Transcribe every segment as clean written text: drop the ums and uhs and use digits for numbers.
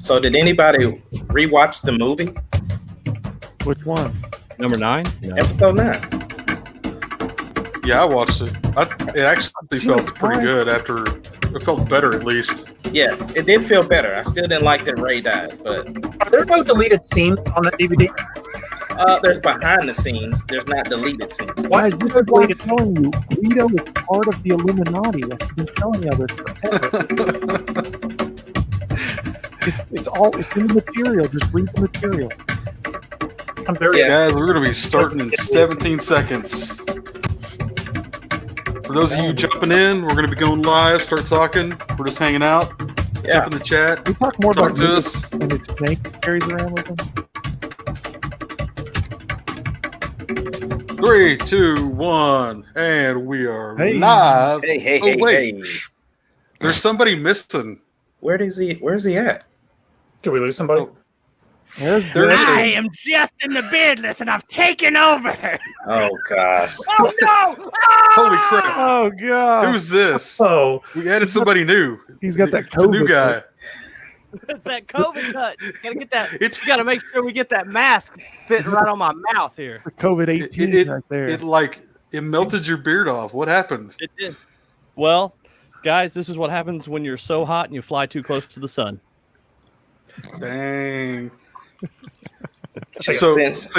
So did anybody rewatch the movie? Which one? Number 9? No. Episode 9. Yeah, I watched it. It actually felt pretty good after. It felt better at least. Yeah, it did feel better. I still didn't like that Ray died, but Are there no deleted scenes on that DVD? there's behind the scenes. There's not deleted scenes. Guys, this is what I'm telling you. Guido is part of the Illuminati. I've been telling you this forever. It's in the material. Just read the material. I'm very Guys, we're going to be starting in 17 seconds. For those of you jumping in, we're going to be going live. Start talking. We're just hanging out. Yeah. Jump in the chat. We talk more Talk about to us. and his snake he carries around with him. 3, 2, 1, and we are Hey. live. Hey, Oh, wait. hey. There's somebody missing. Where's he at? Did we lose somebody? Oh. There I it is. am Justin the Beardless, and I've taken over. Oh gosh. Oh no! Holy crap. Oh God! Who's this? Oh, We added somebody new. He's got that It's a new COVID guy. That COVID cut. Gotta get that. It's You gotta make sure we get that mask fitting right on my mouth here. COVID-18 it, right there. it melted your beard off. What happened? It did. Well, guys, this is what happens when you're so hot and you fly too close to the sun. Dang. Makes So, sense.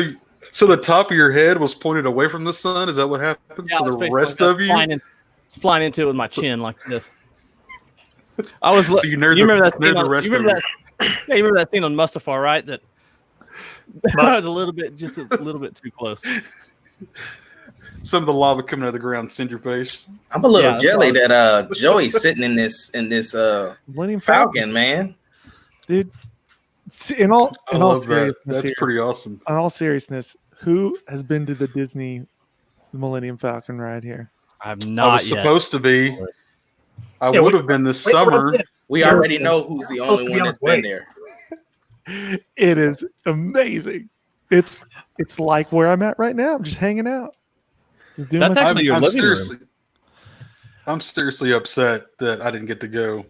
so the top of your head was pointed away from the sun. Is that what happened? Yeah, So it's the basically rest like of you. flying into it with my chin like this. I was. So you nerd remember the- that? nerd Scene the on, rest you remember of that? Yeah, you remember that scene on Mustafar, right? That I was just a little bit too close. Some of the lava coming out of the ground send your face. I'm a little Yeah, jelly that Joey's sitting in this Millennium Falcon, man. dude. In all I love that. seriousness, That's here, pretty awesome. in all seriousness, who has been to the Disney Millennium Falcon ride here? I've I not was yet. supposed to be. I Yeah, would we- have been this wait, summer. We Sure. already know who's the Supposed to only be one on that's its way. been there. It is amazing. It's like where I'm at right now. I'm just hanging out. Just doing That's my- actually your I'm living room. seriously upset that I didn't get to go.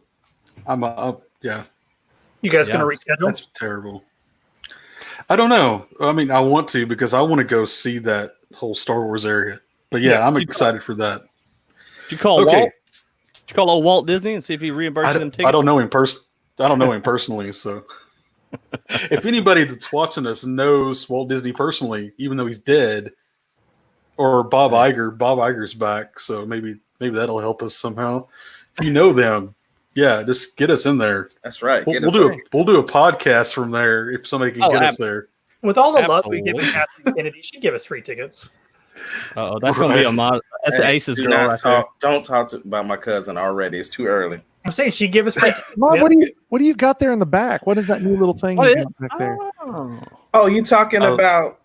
Yeah, you guys Yeah. gonna reschedule? that's terrible. I don't know. I mean, I want to because I want to go see that whole Star Wars area. But yeah, I'm excited for that. Did you call Okay. Walt? Did you call old Walt Disney and see if he reimbursed them tickets? I don't know him personally, so if anybody that's watching us knows Walt Disney personally, even though he's dead, or Bob Iger's back, so maybe that'll help us somehow. If you know them, yeah, just get us in there. That's right. We'll, Get we'll us do in. we'll do a podcast from there if somebody can Oh, get us there. With all the love we give Absolutely. Kathy Kennedy, she'd give us free tickets. Oh, that's going to be a mod. That's Hey, Ace's do girl not right there. Don't talk about my cousin already. It's too early. I'm saying she'd give us free tickets. Mom, Yeah. what do you got there in the back? What is that new little thing What you is- got back there? Oh. Oh, you talking Oh. about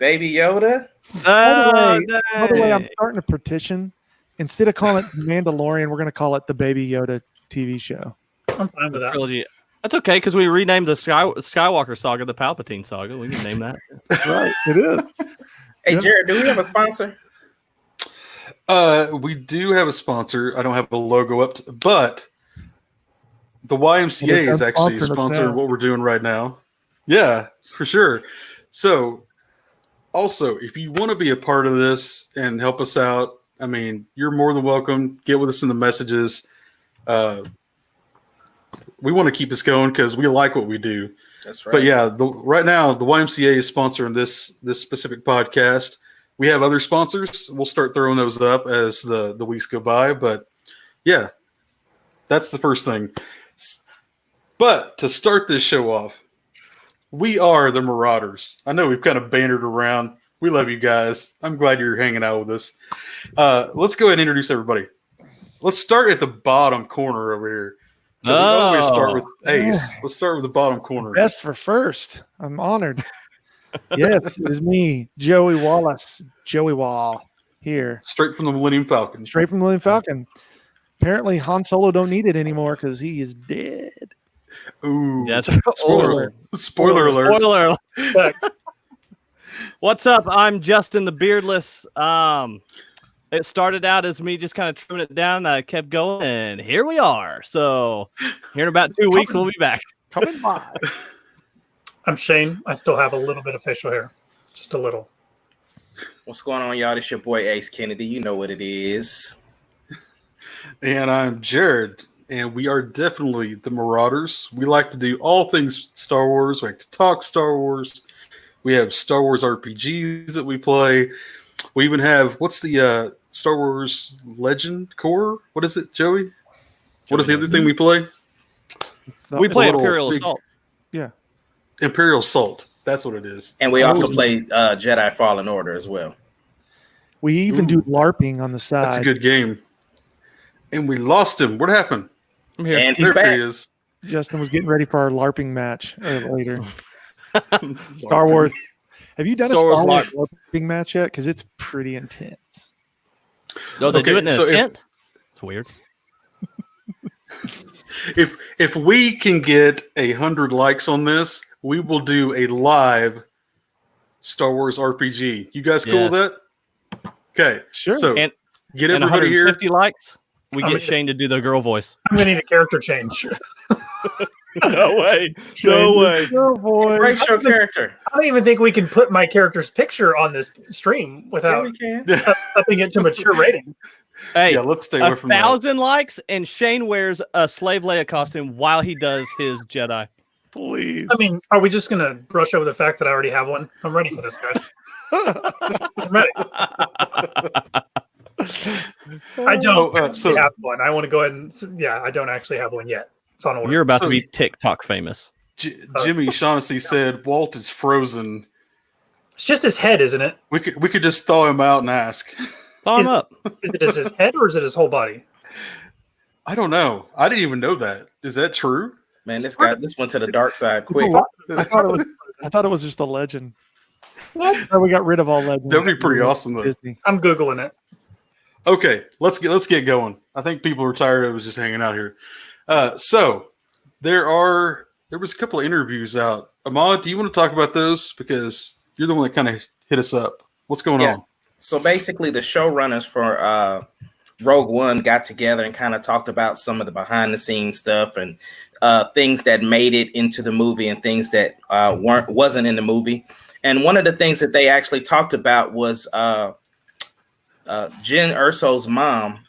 Baby Yoda? By the way, I'm dang. starting a petition. Instead of calling it Mandalorian, we're going to call it the Baby Yoda TV show. I'm fine with that. Trilogy. That's okay because we renamed the Skywalker saga the Palpatine saga. We can name that. That's right. It is. Hey, Yeah. Jared, do we have a sponsor? We do have a sponsor. I don't have a logo up, but the YMCA Well, is they're actually sponsoring us sponsoring now. what we're doing right now. Yeah, for sure. So, also, if you want to be a part of this and help us out, I mean, you're more than welcome. Get with us in the messages. We want to keep this going because we like what we do. That's right. But yeah, right now the YMCA is sponsoring this specific podcast. We have other sponsors. We'll start throwing those up as the weeks go by. But yeah, that's the first thing. But to start this show off, we are the Marauders. I know we've kind of bantered around. We love you guys. I'm glad you're hanging out with us. Let's go ahead and introduce everybody. Let's start at the bottom corner over here. 'Cause we always start with Ace. Let's start with the bottom corner. Best for first. I'm honored. Yes, it is me, Joey Wallace. Joey Wall here. Straight from the Millennium Falcon. Straight from Millennium Falcon. Apparently Han Solo don't need it anymore because he is dead. Ooh. That's Spoiler. Spoiler alert. Spoiler. But What's up? I'm Justin the Beardless. It started out as me just kind of trimming it down. I kept going, and here we are. So, here in about 2 weeks, we'll be back. Coming by. I'm Shane. I still have a little bit of facial hair. Just a little. What's going on, y'all? This your boy Ace Kennedy. You know what it is. And I'm Jared, and we are definitely the Marauders. We like to do all things Star Wars. We like to talk Star Wars. We have Star Wars RPGs that we play. We even have, what's the Star Wars Legend Core? What is it, Joey? What is the other thing we play? We play little Imperial big- Assault. Yeah. Imperial Salt. That's what it is. And we also play Jedi Fallen Order as well. We even do LARPing on the side. That's a good game. And we lost him. What happened? I'm here. And he's There he back. is. Justin was getting ready for our LARPing match later. Star Wars. Have you done Star a Star Wars Wars LARPing match yet? Because it's pretty intense. No, they do Okay, it in so a if- tent. It's weird. If we can get 100 likes on this, we will do a live Star Wars RPG. You guys cool with that? Okay. Sure. So And- get And everybody here. 150 likes, we I'm get gonna- Shane to do the girl voice. I'm gonna need a character change. No way. No way. Oh boy. Embrace your character. I don't even think we can put my character's picture on this stream Yeah, without we can. upping it to mature rating. Hey, Yeah, let's stay away from that. 1,000 likes, and Shane wears a Slave Leia costume while he does his Jedi. Please. I mean, are we just gonna brush over the fact that I already have one? I'm ready for this, guys. I'm ready. I don't so- have one. I want to go ahead and I don't actually have one yet. It's on order. You're about So- to be TikTok famous. Jimmy Shaughnessy said Walt is frozen. It's just his head, isn't it? We could just thaw him out and ask. Thumb Is- up. Is it just his head or is it his whole body? I don't know. I didn't even know that. Is that true? Man, this went to the dark side quick. I thought it was just a legend. Oh, we got rid of all legends. That'd be pretty awesome, though. Disney. I'm googling it. Okay, let's get going. I think people are tired of us just hanging out here. So there was a couple of interviews out. Ahmad, do you want to talk about those because you're the one that kind of hit us up? What's going Yeah. on? So basically, the showrunners for Rogue One got together and kind of talked about some of the behind the scenes stuff and things that made it into the movie and things that wasn't in the movie. And one of the things that they actually talked about was Jyn Erso's mom.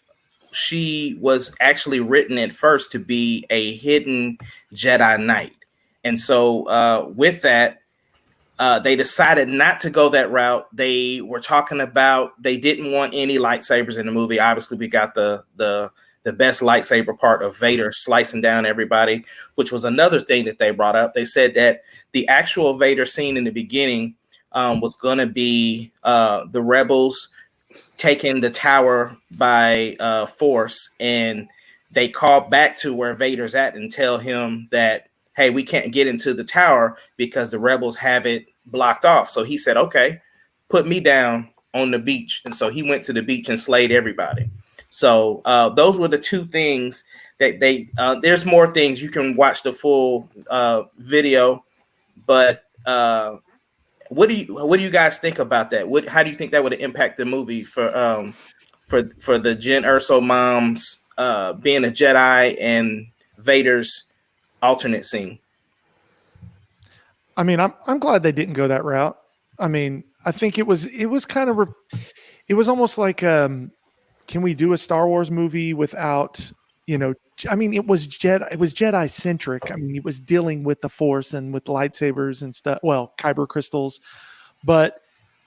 She was actually written at first to be a hidden Jedi Knight. And so with that, they decided not to go that route. They were talking about they didn't want any lightsabers in the movie. Obviously, we got the best lightsaber part of Vader slicing down everybody, which was another thing that they brought up. They said that the actual Vader scene in the beginning was going to be the rebels taking the tower by force, and they call back to where Vader's at and tell him that, hey, we can't get into the tower because the rebels have it blocked off. So he said, okay, put me down on the beach. And so he went to the beach and slayed everybody. So those were the two things that there's more things. You can watch the full video, but what do you guys think about that? How do you think that would impact the movie for the Jyn Erso moms being a Jedi and Vader's alternate scene? I mean, I'm glad they didn't go that route. I mean, I think it was kind of it was almost like can we do a Star Wars movie without, I mean, it was Jedi centric. I mean, it was dealing with the Force and with lightsabers and stuff. Well, kyber crystals, but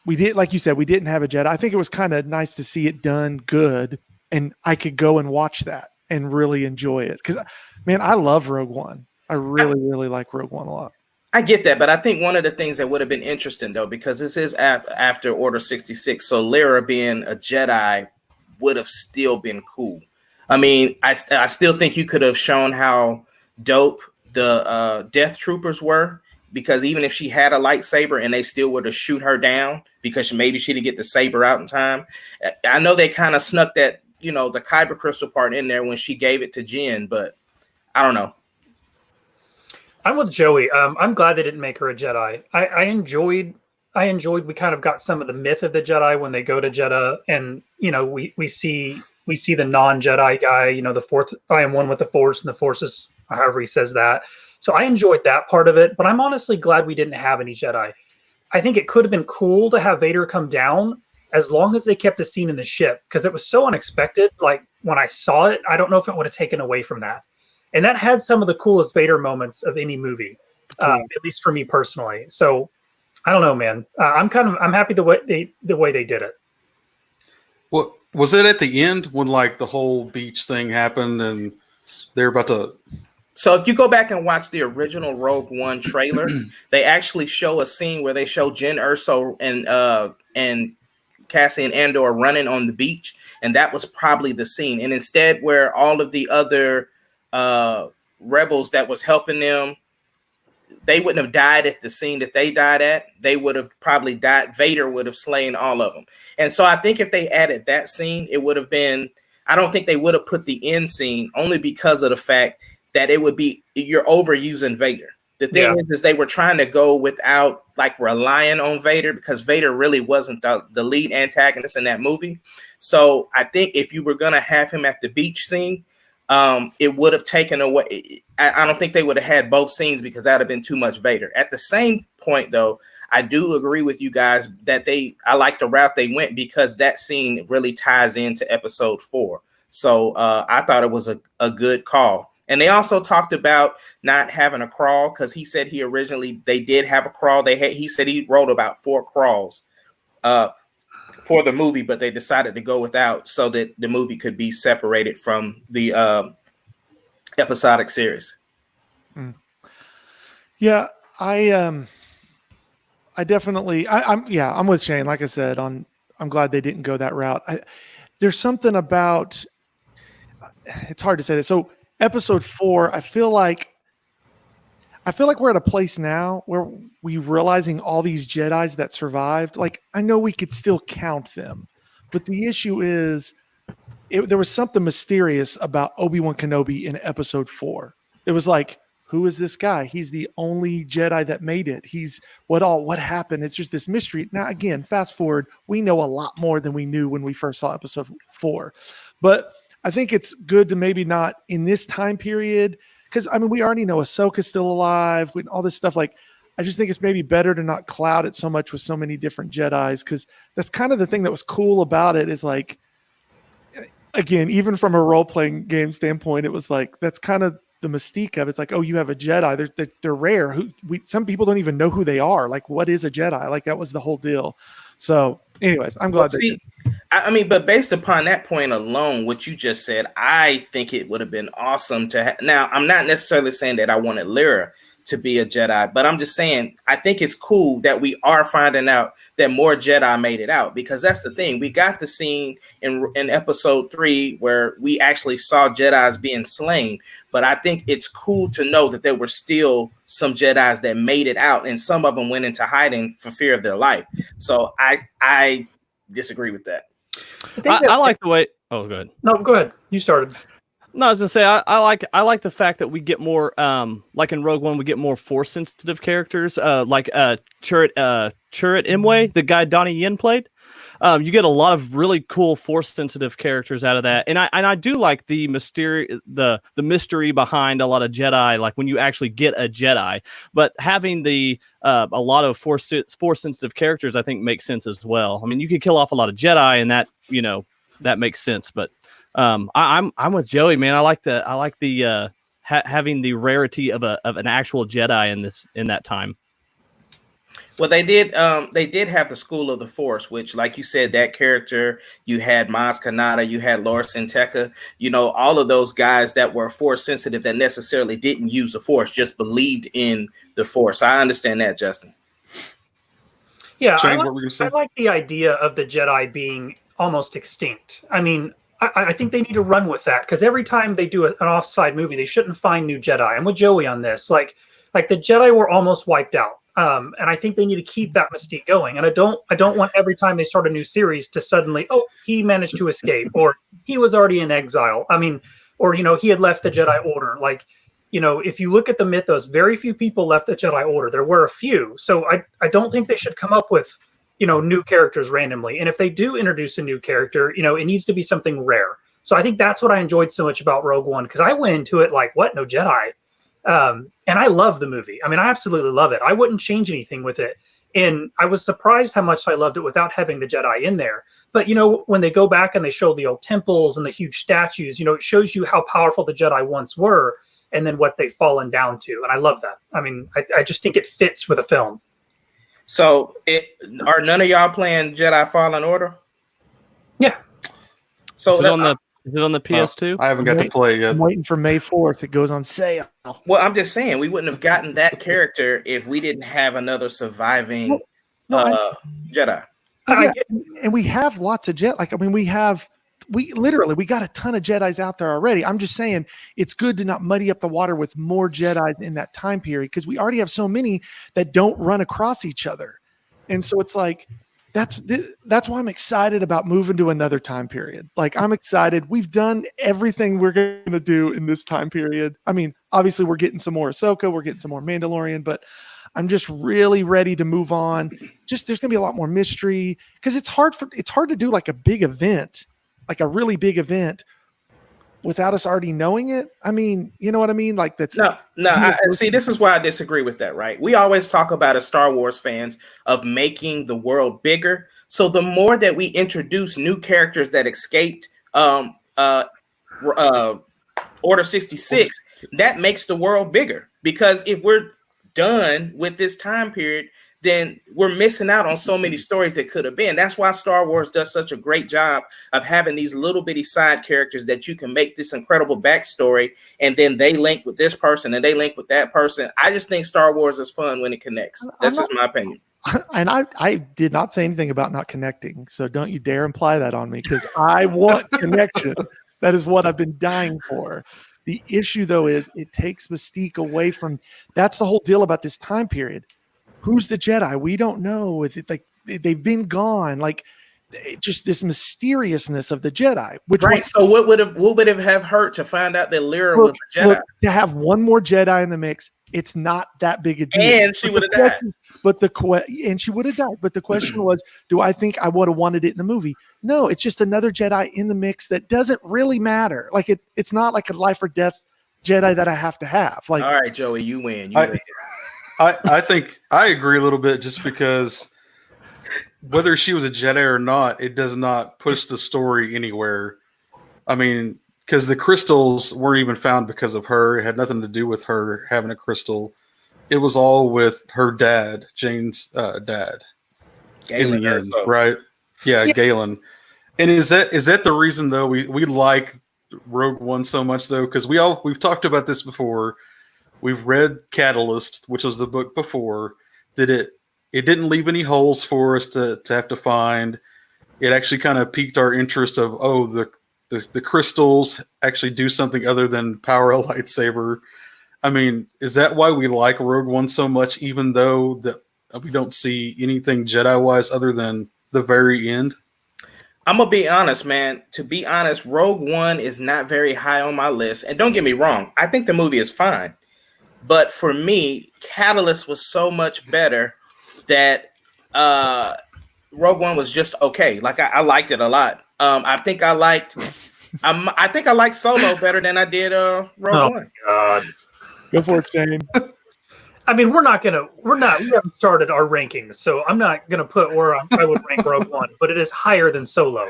we did, like you said, we didn't have a Jedi. I think it was kind of nice to see it done good, and I could go and watch that and really enjoy it. Because, man, I love Rogue One. I really, really like Rogue One a lot. I get that, but I think one of the things that would have been interesting, though, because this is after Order 66, so Lyra being a Jedi would have still been cool. I mean, I still think you could have shown how dope the Death Troopers were, because even if she had a lightsaber and they still were to shoot her down because maybe she didn't get the saber out in time. I know they kind of snuck that, the kyber crystal part in there when she gave it to Jyn, but I don't know. I'm with Joey. I'm glad they didn't make her a Jedi. I enjoyed we kind of got some of the myth of the Jedi when they go to Jeddah, and we see the non-Jedi guy, the fourth, I am one with the Force, and the Force is however he says that. So I enjoyed that part of it, but I'm honestly glad we didn't have any Jedi. I think it could have been cool to have Vader come down as long as they kept the scene in the ship, because it was so unexpected. Like when I saw it, I don't know if it would have taken away from that. And that had some of the coolest Vader moments of any movie, at least for me personally. So I don't know, man. I'm happy the way they did it. What was it at the end when like the whole beach thing happened and they're about to? So if you go back and watch the original Rogue One trailer, they actually show a scene where they show Jyn Erso and Cassian Andor running on the beach, and that was probably the scene. And instead, where all of the other rebels that was helping them, they wouldn't have died at the scene that they died at. They would have probably died. Vader would have slain all of them. And so I think if they added that scene, it would have been. I don't think they would have put the end scene, only because of the fact that it would be, you're overusing Vader. The thing is they were trying to go without like relying on Vader, because Vader really wasn't the lead antagonist in that movie. So I think if you were going to have him at the beach scene, it would have taken away. I don't think they would have had both scenes, because that would have been too much Vader. At the same point, though, I do agree with you guys that I like the route they went, because that scene really ties into episode 4. So I thought it was a good call. And they also talked about not having a crawl, because he said they did have a crawl. He said he wrote about 4 crawls for the movie, but they decided to go without, so that the movie could be separated from the episodic series. Yeah, I definitely, I'm with Shane. Like I said, I'm glad they didn't go that route. There's something about, it's hard to say this. So episode 4, I feel like we're at a place now where we realizing all these Jedis that survived. Like, I know we could still count them, but the issue is there was something mysterious about Obi-Wan Kenobi in episode 4. It was like, who is this guy? He's the only Jedi that made it. What happened? It's just this mystery. Now, again, fast forward, we know a lot more than we knew when we first saw episode 4. But I think it's good to maybe not in this time period, because I mean, we already know Ahsoka's still alive, all this stuff. Like, I just think it's maybe better to not cloud it so much with so many different Jedis, because that's kind of the thing that was cool about it, is like, again, even from a role-playing game standpoint, it was like, that's kind of the mystique of it. It's like, oh, you have a Jedi. They're rare. Some people don't even know who they are. Like, what is a Jedi? Like, that was the whole deal. So anyways, I'm glad they did. I mean, but based upon that point alone, what you just said, I think it would have been awesome to now, I'm not necessarily saying that I wanted Lyra to be a Jedi, but I'm just saying, I think it's cool that we are finding out that more Jedi made it out, because that's the thing. We got the scene in episode 3 where we actually saw Jedis being slain, but I think it's cool to know that there were still some Jedis that made it out, and some of them went into hiding for fear of their life. So I disagree with that. I like the way. Oh, good. No, go ahead. You started. No, I was gonna say I like the fact that we get more like in Rogue One, we get more force sensitive characters like Chirrut Imwe, the guy Donnie Yen played. You get a lot of really cool force sensitive characters out of that, and I do like the mystery behind a lot of Jedi, like when you actually get a Jedi. But having a lot of force sensitive characters, I think, makes sense as well. I mean, you could kill off a lot of Jedi, and that makes sense. But I'm with Joey, man. I like the having the rarity of an actual Jedi in that time. Well, they did have the School of the Force, which, like you said, that character, you had Maz Kanata, you had Laura Sinteca, all of those guys that were force sensitive that necessarily didn't use the Force, just believed in the Force. I understand that, Justin. Yeah, Shane, I what were you gonna say? like the idea of the Jedi being almost extinct. I mean, I think they need to run with that, because every time they do an offside movie, they shouldn't find new Jedi. I'm with Joey on this. Like the Jedi were almost wiped out. And I think they need to keep that mystique going. And I don't want every time they start a new series to suddenly, oh, he managed to escape, or he was already in exile. I mean, or he had left the Jedi Order. Like, if you look at the mythos, very few people left the Jedi Order. There were a few. So I don't think they should come up with, new characters randomly. And if they do introduce a new character, it needs to be something rare. So I think that's what I enjoyed so much about Rogue One, because I went into it like, what? No Jedi? And I love the movie. I mean, I absolutely love it. I wouldn't change anything with it. And I was surprised how much I loved it without having the Jedi in there. But, when they go back and they show the old temples and the huge statues, it shows you how powerful the Jedi once were and then what they've fallen down to. And I love that. I mean, I just think it fits with a film. So, are none of y'all playing Jedi Fallen Order? Yeah. So is it on the PS2? I haven't got to play it yet. I'm waiting for May 4th. It goes on sale. Well, I'm just saying we wouldn't have gotten that character if we didn't have another surviving Jedi. Yeah, and we have lots of Jedi. Like, I mean, we got a ton of Jedis out there already. I'm just saying it's good to not muddy up the water with more Jedis in that time period because we already have so many that don't run across each other. And so it's like, that's why I'm excited about moving to another time period. Like, I'm excited. We've done everything we're going to do in this time period. I mean, obviously we're getting some more Ahsoka, we're getting some more Mandalorian, but I'm just really ready to move on. Just there's gonna be a lot more mystery because it's hard to do like a big event, like a really big event, without us already knowing it. I mean, you know what I mean? Like that's no. See, this is why I disagree with that. Right? We always talk about as Star Wars fans of making the world bigger. So the more that we introduce new characters that escaped Order 66, that makes the world bigger. Because if we're done with this time period, then we're missing out on so many stories that could have been. That's why Star Wars does such a great job of having these little bitty side characters that you can make this incredible backstory, and then they link with this person and they link with that person. I just think Star Wars is fun when it connects. That's just my opinion. And I did not say anything about not connecting, so don't you dare imply that on me because I want connection. That is what I've been dying for. The issue, though, is it takes mystique away from. That's the whole deal about this time period. Who's the Jedi? We don't know. Like they've been gone. Like just this mysteriousness of the Jedi. Right. So what would have hurt to find out that Lyra was a Jedi? To have one more Jedi in the mix, it's not that big a deal. And she would have died. And she would have died. But the question was, do I think I would have wanted it in the movie? No, it's just another Jedi in the mix that doesn't really matter. Like it's not like a life or death Jedi that I have to have. Like, all right, Joey, you win. I think I agree a little bit just because whether she was a Jedi or not, it does not push the story anywhere. I mean, because the crystals weren't even found because of her. It had nothing to do with her having a crystal. It was all with her dad, Jane's dad. Galen, in the end, right? Yeah, Galen. And is that the reason though we like Rogue One so much though? Because we've talked about this before. We've read Catalyst, which was the book before. It didn't leave any holes for us to have to find. It actually kind of piqued our interest of the crystals actually do something other than power a lightsaber. I mean, is that why we like Rogue One so much, even though that we don't see anything Jedi-wise other than the very end? I'm going to be honest, man. To be honest, Rogue One is not very high on my list. And don't get me wrong, I think the movie is fine. But for me, Catalyst was so much better that Rogue One was just okay. Like I liked it a lot. I think I liked Solo better than I did Rogue One. God. Go for it, Shane. I mean, we haven't started our rankings, so I'm not gonna put where I would rank Rogue One, but it is higher than Solo.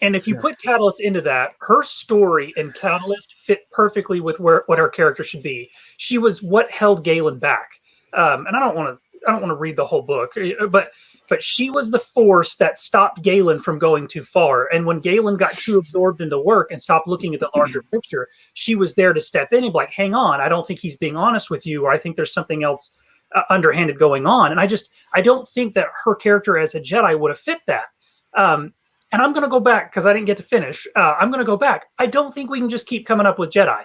And if you put Catalyst into that, her story in Catalyst fit perfectly with what her character should be. She was what held Galen back. And I don't want to read the whole book, but she was the force that stopped Galen from going too far. And when Galen got too absorbed into work and stopped looking at the larger picture, she was there to step in and be like, hang on, I don't think he's being honest with you, or I think there's something else underhanded going on. And I don't think that her character as a Jedi would have fit that. And I'm going to go back because I didn't get to finish. I'm going to go back. I don't think we can just keep coming up with Jedi.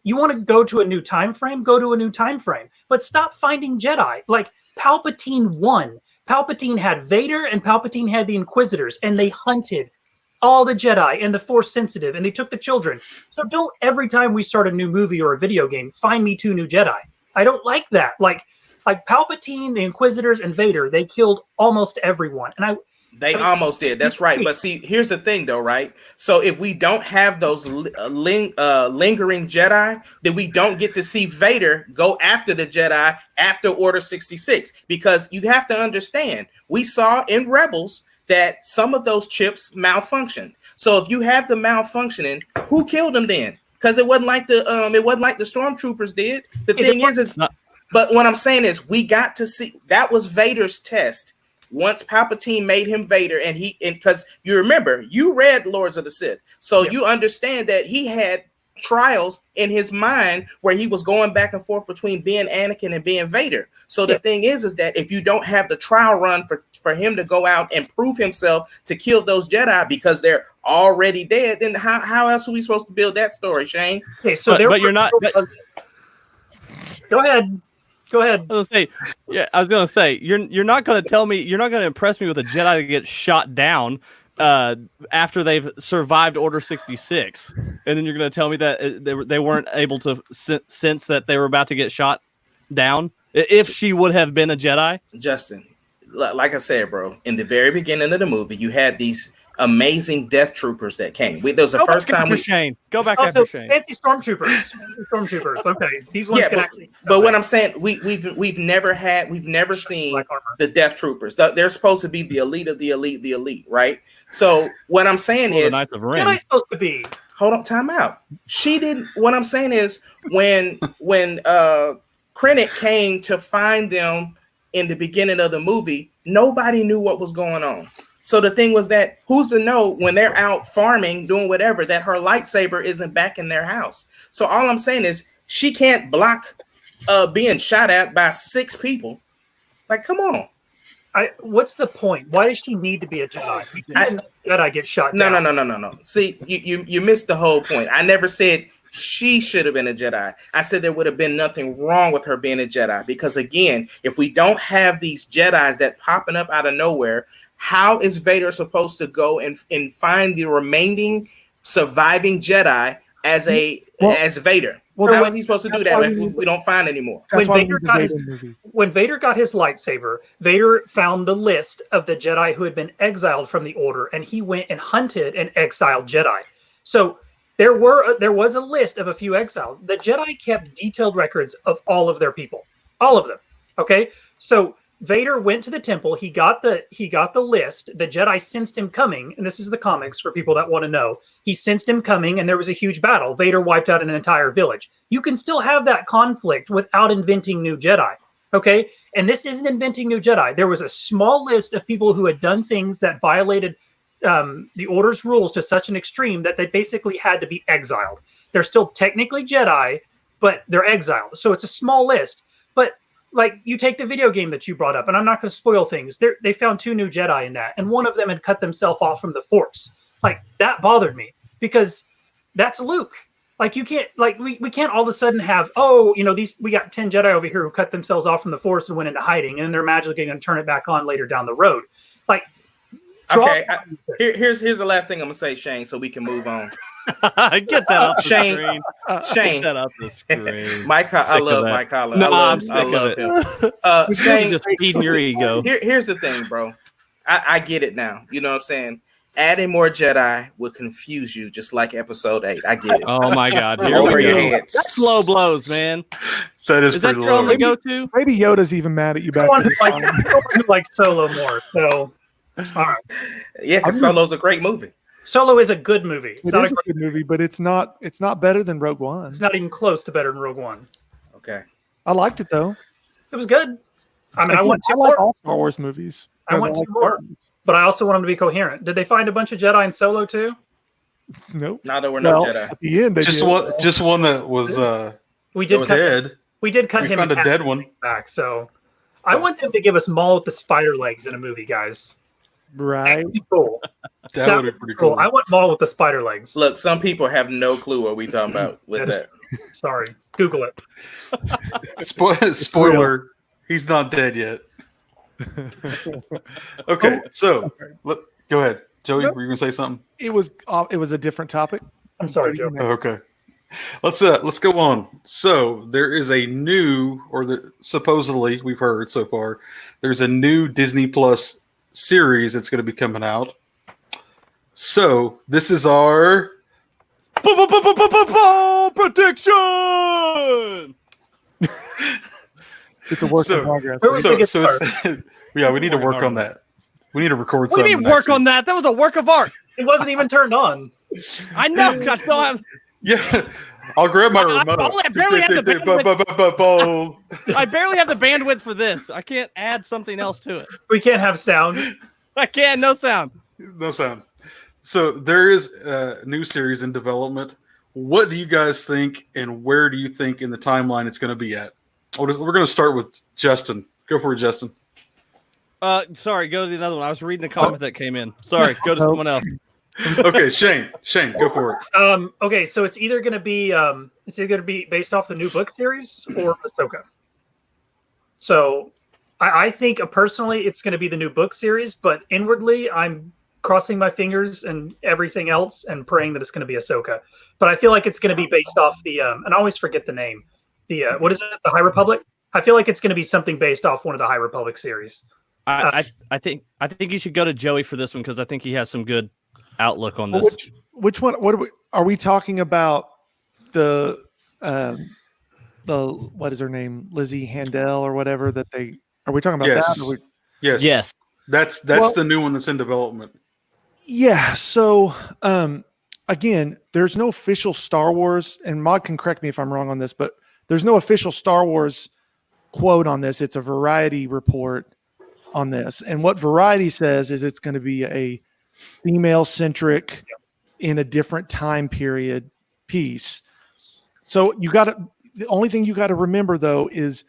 You want to go to a new time frame? Go to a new time frame. But stop finding Jedi. Like Palpatine won. Palpatine had Vader and Palpatine had the Inquisitors, and they hunted all the Jedi and the Force sensitive, and they took the children. So don't every time we start a new movie or a video game find me 2 new Jedi. I don't like that. Like Palpatine, the Inquisitors, and Vader, they killed almost everyone. And They almost did. That's right. But see, here's the thing, though, right? So if we don't have those lingering Jedi, then we don't get to see Vader go after the Jedi after Order 66. Because you have to understand, we saw in Rebels that some of those chips malfunctioned. So if you have the malfunctioning, who killed them then? Because it wasn't like the stormtroopers did. The thing is, but what I'm saying is, we got to see that was Vader's test. Once Palpatine made him Vader, and because you remember, you read Lords of the Sith, so you understand that he had trials in his mind where he was going back and forth between being Anakin and being Vader. So the thing is that if you don't have the trial run for him to go out and prove himself to kill those Jedi because they're already dead, then how else are we supposed to build that story, Shane? Okay, so but you're not. Go ahead. I was gonna say you're not gonna tell me, you're not gonna impress me with a Jedi that gets shot down after they've survived Order 66, and then you're gonna tell me that they weren't able to sense that they were about to get shot down if she would have been a Jedi. Justin, like I said, bro, in the very beginning of the movie, you had these amazing death troopers that came. There was the first time Shane. Go back after Shane. Fancy stormtroopers. Okay, these ones can actually. But what I'm saying, we've never seen the death troopers. They're supposed to be the elite of the elite, right? So what I'm saying is, what I supposed to be? Hold on, time out. She didn't. What I'm saying is, when Krennic came to find them in the beginning of the movie, nobody knew what was going on. So the thing was that who's to know when they're out farming, doing whatever, that her lightsaber isn't back in their house. So all I'm saying is she can't block being shot at by 6 people. Like, come on. What's the point? Why does she need to be a Jedi? Jedi get shot down. No. See, you missed the whole point. I never said she should have been a Jedi. I said there would have been nothing wrong with her being a Jedi. Because again, if we don't have these Jedis that popping up out of nowhere, how is Vader supposed to go and find the remaining surviving Jedi as Vader? How is he supposed to do that if we don't find anymore? When Vader got his lightsaber, Vader found the list of the Jedi who had been exiled from the Order, and he went and hunted and exiled Jedi. So there was a list of a few exiled. The Jedi kept detailed records of all of their people, all of them. Okay, so Vader went to the temple. He got the list. The Jedi sensed him coming, and this is the comics for people that want to know. He sensed him coming, and there was a huge battle. Vader wiped out an entire village. You can still have that conflict without inventing new Jedi, okay? And this isn't inventing new Jedi. There was a small list of people who had done things that violated the Order's rules to such an extreme that they basically had to be exiled. They're still technically Jedi, but they're exiled. So it's a small list. But like, you take the video game that you brought up, and I'm not going to spoil things. They found 2 new Jedi in that, and one of them had cut themselves off from the Force. Like, that bothered me because that's Luke. Like, you can't, like, we can't all of a sudden have, we got 10 Jedi over here who cut themselves off from the Force and went into hiding, and they're magically going to turn it back on later down the road. Like, okay, here's the last thing I'm gonna say, Shane, so we can move on. Get that off the Shane, screen. Shane, Get that off the screen. I love Mike Holler. No, I I'm sick of love it. him. Shane, Just feeding your ego. Here's the thing, bro. I get it now. You know what I'm saying? Adding more Jedi would confuse you, just like Episode 8. I get it. Oh my God! Here Over we your go. head. That's low blows, man. That Is that pretty your low. only go-to? Maybe Yoda's even mad at you back I there. want to like Solo more. So, all right. Yeah, because Solo's a great movie. Solo is a good movie. It's It not is a good movie, but it's not better than Rogue One. It's not even close to better than Rogue One. Okay. I liked it though. It was good. I mean, I want 2 like more. all Star Wars movies. I want 2 like more. Star Wars. But I also want them to be coherent. Did they find a bunch of Jedi in Solo too? Nope. Now there were no Well, Jedi. at the end, they Just did. one that was We did cut. dead. We did cut We him found in a half dead one. back. So I want them to give us Maul with the spider legs in a movie, guys. Right. That'd be cool. That would be pretty cool. I want Maul with the spider legs. Look, some people have no clue what we talking about with that. Sorry, Google it. Spoiler: he's not dead yet. Okay, so go ahead, Joey. Were you gonna say something? It was a different topic. I'm sorry, Joe. Oh, okay. Let's go on. So there is a new, supposedly we've heard so far, there's a new Disney Plus series that's going to be coming out. So this is our prediction. It's a work in So- progress. Where we think it's yeah, we need to Working work hard on on that. We need to record What do you something. mean work on that? That was a work of art. It wasn't even turned on. I know. I still have. Yeah, I'll grab my remote. I barely have the bandwidth. I barely have the bandwidth for this. I can't add something else to it. We can't have sound. I can't. No sound. No sound. So there is a new series in development. What do you guys think, and where do you think in the timeline it's going to be at? We're going to start with Justin. Go for it, Justin. Sorry. Go to the other one. I was reading the comment that came in. Sorry. Go to someone else. Okay, Shane, go for it. Okay, so it's either going to be based off the new book series or Ahsoka. So I think personally it's going to be the new book series, but inwardly I'm crossing my fingers and everything else and praying that it's going to be Ahsoka. But I feel like it's going to be based off the and I always forget the name. The what is it? The High Republic. I feel like it's going to be something based off one of the High Republic series. I think you should go to Joey for this one because I think he has some good outlook on this. Which one? What are we talking about? The what is her name? Lizzie Handel or whatever that they are we talking about Yes. that? Or Yes. That's Well- the new one that's in development. Yeah. So again, there's no official Star Wars, and Mod can correct me if I'm wrong on this, but there's no official Star Wars quote on this. It's a Variety report on this. And what Variety says is it's going to be a female centric in a different time period piece. So the only thing you got to remember though is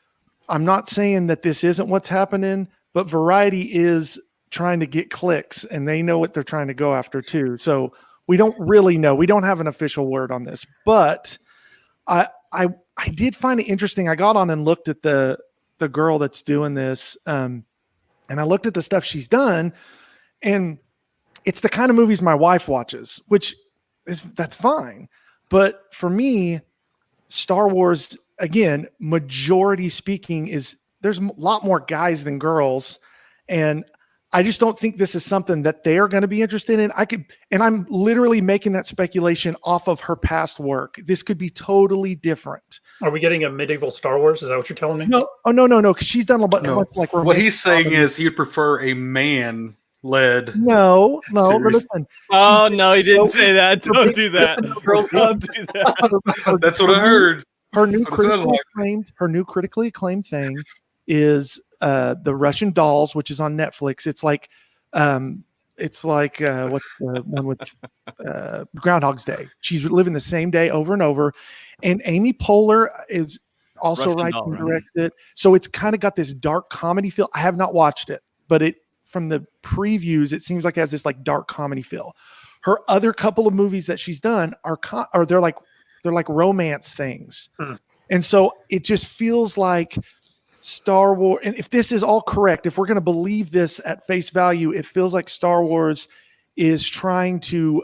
I'm not saying that this isn't what's happening, but Variety is trying to get clicks and they know what they're trying to go after too. So we don't really know. We don't have an official word on this, but I did find it interesting. I got on and looked at the girl that's doing this. And I looked at the stuff she's done, and it's the kind of movies my wife watches, that's fine. But for me, Star Wars, again, majority speaking, there's a lot more guys than girls. And I just don't think this is something that they're going to be interested in. And I'm literally making that speculation off of her past work. This could be totally different. Are we getting a medieval Star Wars? Is that what you're telling me? No, no. Because she's done a bunch No. like What he's saying comedy. is he'd prefer a man-led. No. But series. listen, Oh no, he didn't say that. Don't do that. Girls Don't do that. That's what I heard. Her new That's what it sounded critically acclaimed thing is the Russian Dolls, which is on Netflix. It's like what's the one with Groundhog's Day. She's living the same day over and over. And Amy Poehler is also Russian writes Doll, and right? directs it. So it's kind of got this dark comedy feel. I have not watched it, but from the previews, it seems like it has this like dark comedy feel. Her other couple of movies that she's done are they're like romance things. And so it just feels like Star Wars. And if this is all correct, if we're going to believe this at face value, it feels like Star Wars is trying to,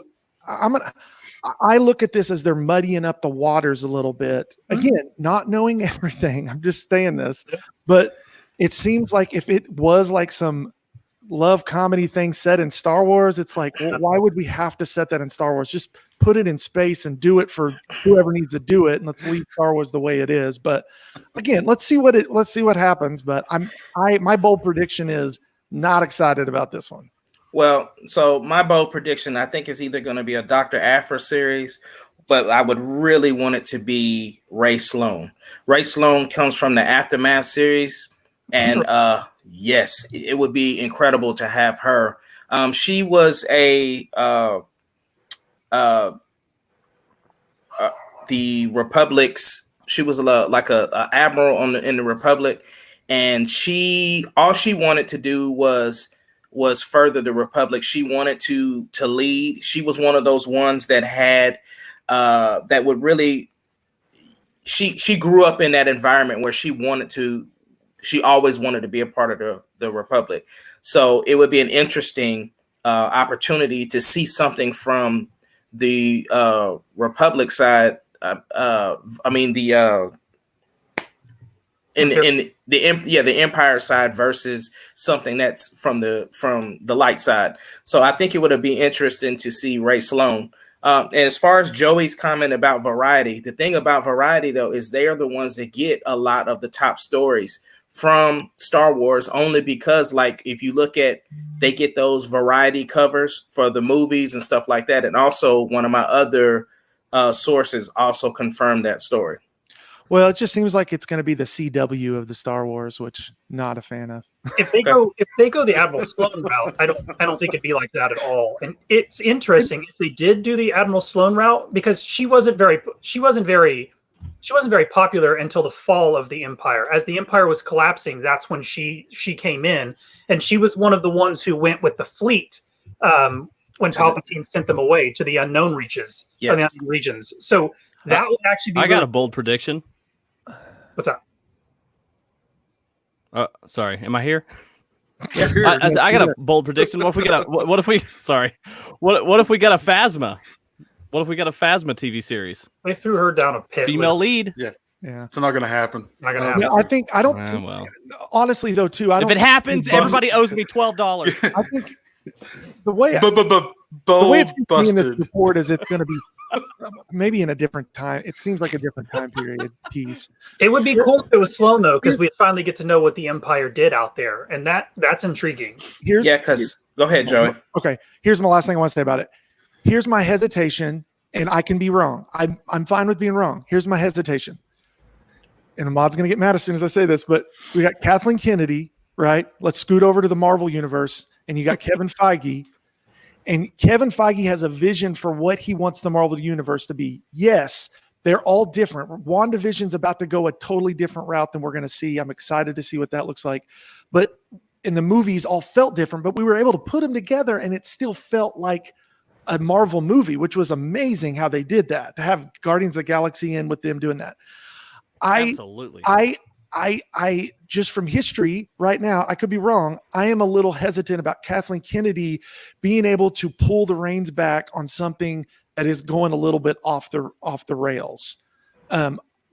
I look at this as they're muddying up the waters a little bit. Again, not knowing everything. I'm just saying this, but it seems like if it was like some love comedy thing set in Star Wars, it's like, well, why would we have to set that in Star Wars? Just put it in space and do it for whoever needs to do it, and let's leave Star Wars the way it is. But again, let's see what happens. But my bold prediction is not excited about this one. Well, so my bold prediction, I think, is either going to be a Dr. Aphra series, but I would really want it to be Ray Sloan. Ray Sloan comes from the Aftermath series, and yes, it would be incredible to have her. She was the Republic's. She was like a admiral in the Republic, and all she wanted to do was further the Republic. She wanted to lead. She was one of those ones that had that would really. She grew up in that environment where she always wanted to be a part of the Republic. So it would be an interesting opportunity to see something from the Republic side. the Empire side versus something that's from the light side. So I think it would be interesting to see Ray Sloan. And as far as Joey's comment about Variety, the thing about Variety though is they are the ones that get a lot of the top stories from Star Wars, only because like if you look at, they get those Variety covers for the movies and stuff like that. And also one of my other sources also confirmed that story. Well, it just seems like it's going to be the CW of the Star Wars, which not a fan of. If they go the Admiral Sloan route, I don't think it'd be like that at all. And it's interesting if they did do the Admiral Sloan route, because she wasn't very popular until the fall of the Empire. As the Empire was collapsing, that's when she came in, and she was one of the ones who went with the fleet when Palpatine sent them away to the unknown reaches, the unknown regions. So that would actually be. I got a bold prediction. What's up? Sorry, am I here? Yeah, I got a bold prediction. What if we got a? What if we? Sorry, what if we got a Phasma? What if we got a Phasma TV series? They threw her down a pit. Female lead. Yeah, it's not going to happen. Not going to happen. Yeah, I don't think. Well, honestly, though, too, if it happens, everybody owes me $12. I think the way the way it's going to be in this busted. report is it's going to be maybe in a different time. It seems like a different time period piece. It would be cool if it was Sloan though, because we finally get to know what the Empire did out there, and that's intriguing. Because go ahead, Joey. Okay, here's my last thing I want to say about it. Here's my hesitation, and I can be wrong. I'm fine with being wrong. Here's my hesitation, and Ahmad's going to get mad as soon as I say this, but we got Kathleen Kennedy, right? Let's scoot over to the Marvel universe, and you got Kevin Feige. And Kevin Feige has a vision for what he wants the Marvel universe to be. Yes, they're all different. WandaVision's about to go a totally different route than we're going to see. I'm excited to see what that looks like. But in the movies, all felt different, but we were able to put them together, and it still felt like a Marvel movie, which was amazing how they did that, to have Guardians of the Galaxy in with them doing that. Absolutely. I just from history right now, I could be wrong. I am a little hesitant about Kathleen Kennedy being able to pull the reins back on something that is going a little bit off the rails.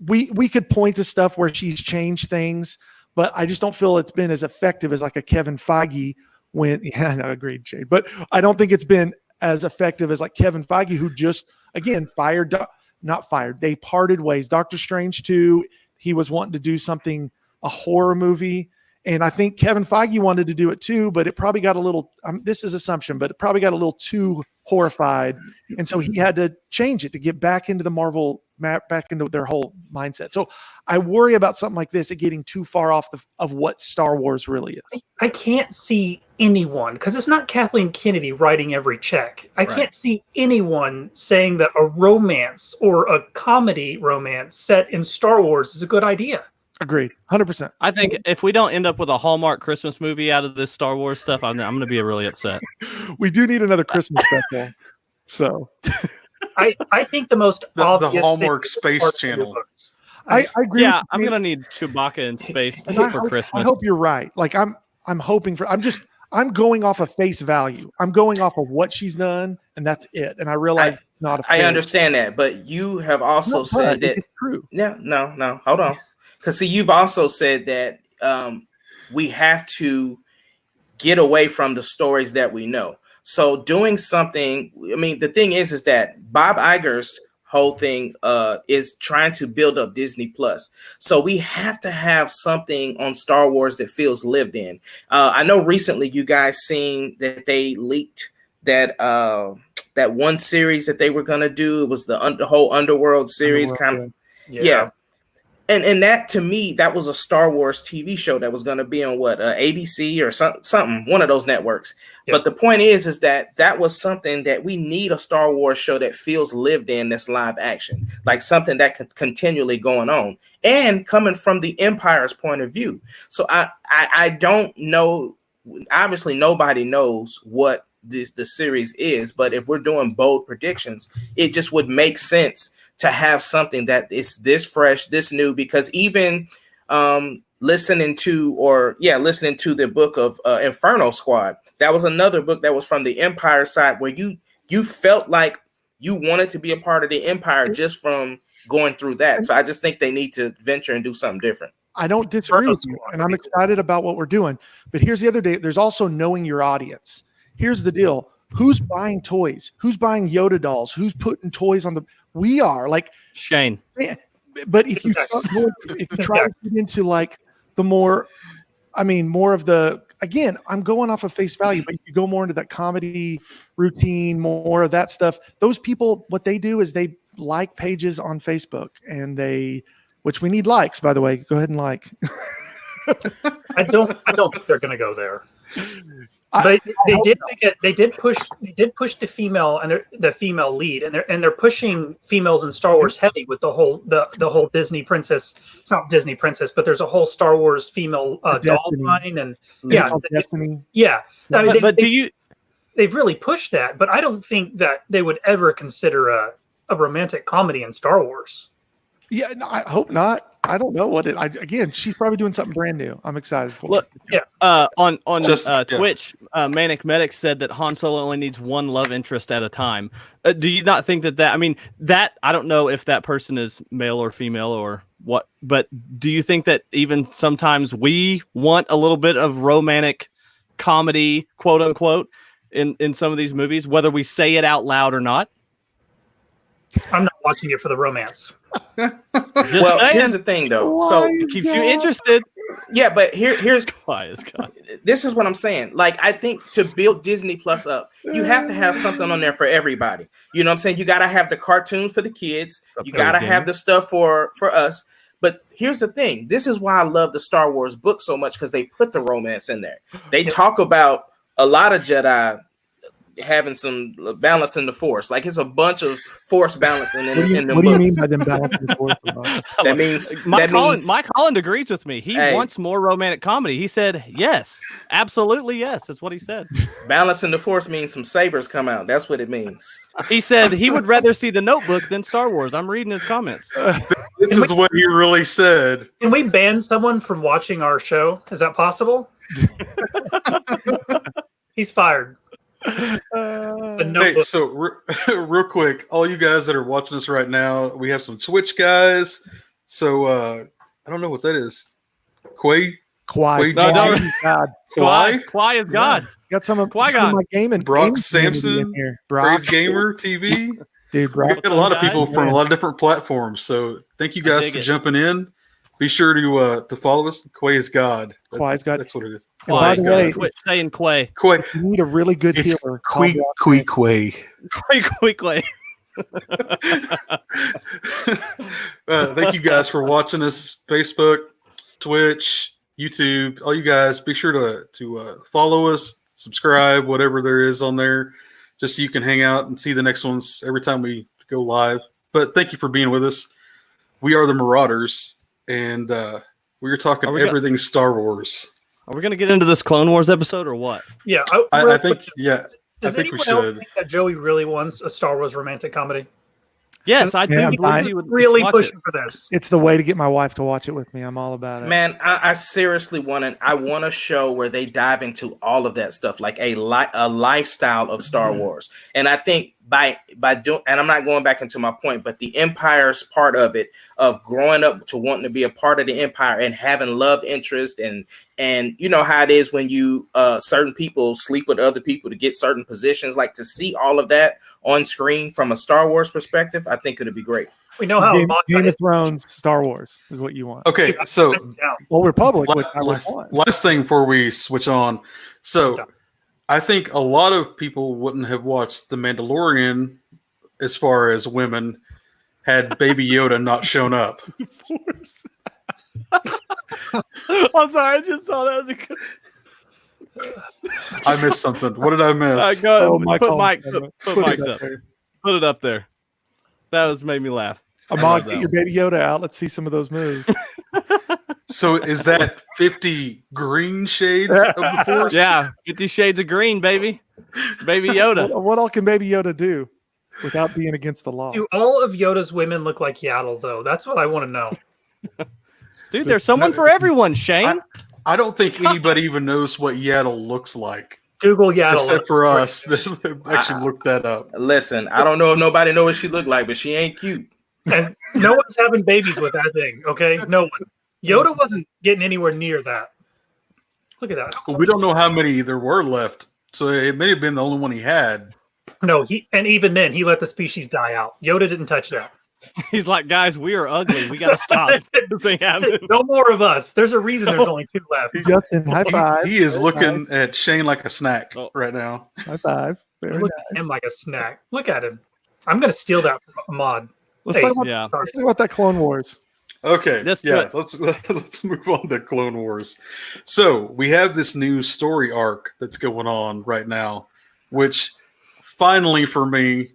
We could point to stuff where she's changed things, but I just don't feel it's been as effective as like a Kevin Feige when, yeah, no, agreed, Jade, but I don't think it's been as effective as like Kevin Feige, who just, again, not fired. They parted ways. Doctor Strange 2, he was wanting to do something, a horror movie. And I think Kevin Feige wanted to do it too, but it probably got a little, this is assumption, but it probably got a little too horrified. And so he had to change it to get back into the Marvel, back into their whole mindset. So I worry about something like this, it getting too far off of what Star Wars really is. I can't see anyone, because it's not Kathleen Kennedy writing every check. I can't see anyone saying that a romance or a comedy romance set in Star Wars is a good idea. Agreed. 100%. I think if we don't end up with a Hallmark Christmas movie out of this Star Wars stuff, I'm going to be really upset. We do need another Christmas special. So I think the most obvious the Hallmark Space Channel. I agree. Yeah, I'm going to need Chewbacca in space for Christmas. I hope you're right. Like I'm hoping for, I'm going off of face value. I'm going off of what she's done, and that's it. And I realize I understand that, but you have also said that. It's true. No, hold on. Because see, you've also said that we have to get away from the stories that we know. So doing something, I mean, the thing is that Bob Iger's whole thing is trying to build up Disney Plus. So we have to have something on Star Wars that feels lived in. I know recently you guys seen that they leaked that one series that they were going to do. It was the whole Underworld series kind of. Yeah. And that, to me, that was a Star Wars TV show that was going to be on ABC or something, one of those networks. Yep. But the point is that was something that we need, a Star Wars show that feels lived in, that's live action, like something that could continually going on and coming from the Empire's point of view. So I don't know. Obviously, nobody knows what the series is, but if we're doing bold predictions, it just would make sense to have something that is this fresh, this new, because even listening to the book of Inferno Squad, that was another book that was from the Empire side where you felt like you wanted to be a part of the Empire just from going through that. So I just think they need to venture and do something different. I don't disagree with you, and I'm excited about what we're doing. But here's the other day. There's also knowing your audience. Here's the deal. Who's buying toys? Who's buying Yoda dolls? Who's putting toys on the? We are like Shane. But if you try to get into like the more, more of the, again, I'm going off of face value, but if you go more into that comedy routine, more of that stuff, those people, what they do is they like pages on Facebook and which we need likes, by the way. Go ahead and like. I don't think they're going to go there. They did push the female and the female lead, and they're pushing females in Star Wars heavy with the whole Disney princess. It's not Disney princess, but there's a whole Star Wars female doll line, and Destiny. Yeah. They've really pushed that, but I don't think that they would ever consider a romantic comedy in Star Wars. Yeah, no, I hope not. I don't know what again, she's probably doing something brand new. I'm excited for Look, it. On Twitch, Manic Medic said that Han Solo only needs one love interest at a time. Do you not think that I don't know if that person is male or female or what, but do you think that even sometimes we want a little bit of romantic comedy, quote unquote, in some of these movies, whether we say it out loud or not? I'm not watching it for the romance. Here's the thing, though. So it keeps you interested. Yeah, but here's Quiet, Scott. This is what I'm saying. Like, I think to build Disney Plus up, you have to have something on there for everybody. You know what I'm saying? You got to have the cartoons for the kids. You got to have the stuff for us. But here's the thing. This is why I love the Star Wars book so much, because they put the romance in there. They talk about a lot of Jedi having some balance in the Force. Like, it's a bunch of Force balancing in the What books. do you mean by them balancing the Force? That means Mike Holland agrees with me. He wants more romantic comedy. He said yes, absolutely yes. That's what he said. Balance in the Force means some sabers come out. That's what it means. He said he would rather see The Notebook than Star Wars. I'm reading his comments. This is what he really said. Can we ban someone from watching our show? Is that possible? He's fired. Hey, so real quick, all you guys that are watching us right now, we have some Twitch guys. So I don't know what that is. Quay Kwai is God. Got some of Qui-Gon. my gaming. Brock Sampson in here. Praise Gamer TV. Dude, We got a lot of people from a lot of different platforms. So thank you guys for jumping in. Be sure to follow us. Quay is God. That's what it is. And by the way, Quit saying Quay. Quay. You need a really good It's healer. Quay. Quay. Thank you guys for watching us. Facebook, Twitch, YouTube. All you guys, be sure to follow us, subscribe, whatever there is on there, just so you can hang out and see the next ones every time we go live. But thank you for being with us. We are the Marauders, and we are talking everything Star Wars. Are we going to get into this Clone Wars episode or what? Yeah, I think. Yeah, Does I think we anyone else should. think that Joey really wants a Star Wars romantic comedy? Yes, I do Yeah, believe he would Really watch pushing it. for this. It's the way to get my wife to watch it with me. I'm all about it. Man, I seriously want a show where they dive into all of that stuff, like a lifestyle of Star Wars. And I think by doing, and I'm not going back into my point, but the Empire's part of it, of growing up to wanting to be a part of the Empire and having love interest, and you know how it is when you certain people sleep with other people to get certain positions. Like, to see all of that on screen from a Star Wars perspective, I think it'd be great. We know how Game of Thrones, Star Wars is what you want. Okay, so Well, Republic. Which I would last, want. last thing before we switch on. So I think a lot of people wouldn't have watched The Mandalorian as far as women had Baby Yoda not shown up. I'm sorry, I just saw that as a good. I missed something. What did I miss? Put Mike Mike's up. Put it up there. That made me laugh. Amon, get your Baby Yoda out. Let's see some of those moves. So is that 50 green shades of the Force? Yeah, 50 Shades of Green, baby. Baby Yoda. What all can Baby Yoda do without being against the law? Do all of Yoda's women look like Yaddle, though? That's what I want to know. Dude, there's someone for everyone, Shane. I don't think anybody even knows what Yaddle looks like. Google Yaddle. Except for us that actually looked that up. Listen, I don't know if nobody knows what she looked like, but she ain't cute. And no one's having babies with that thing, okay? No one. Yoda wasn't getting anywhere near that. Look at that. Well, we don't know how many there were left, so it may have been the only one he had. No, and even then, he let the species die out. Yoda didn't touch that. He's like, guys, we are ugly. We got to stop. This ain't happening. No more of us. There's a reason there's only 2 left. Justin, high five. He is Very looking nice. at Shane like a snack Oh. right now. High five. Very Look nice. at him like a snack. Look at him. I'm going to steal that from Ahmad. Let's, Hey, talk about, Yeah. let's talk about that Clone Wars. Okay, That's yeah, good. let's move on to Clone Wars. So we have this new story arc that's going on right now, which finally for me,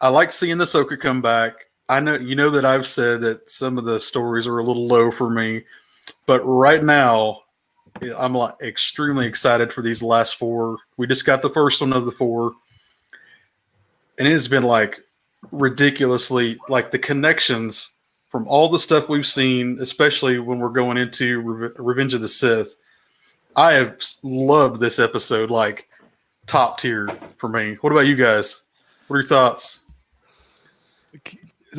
I like seeing Ahsoka come back. I know that I've said that some of the stories are a little low for me, but right now I'm like extremely excited for these last 4. We just got the first one of the 4, and it's been like ridiculously like the connections from all the stuff we've seen, especially when we're going into Revenge of the Sith. I have loved this episode, like top tier for me. What about you guys? What are your thoughts?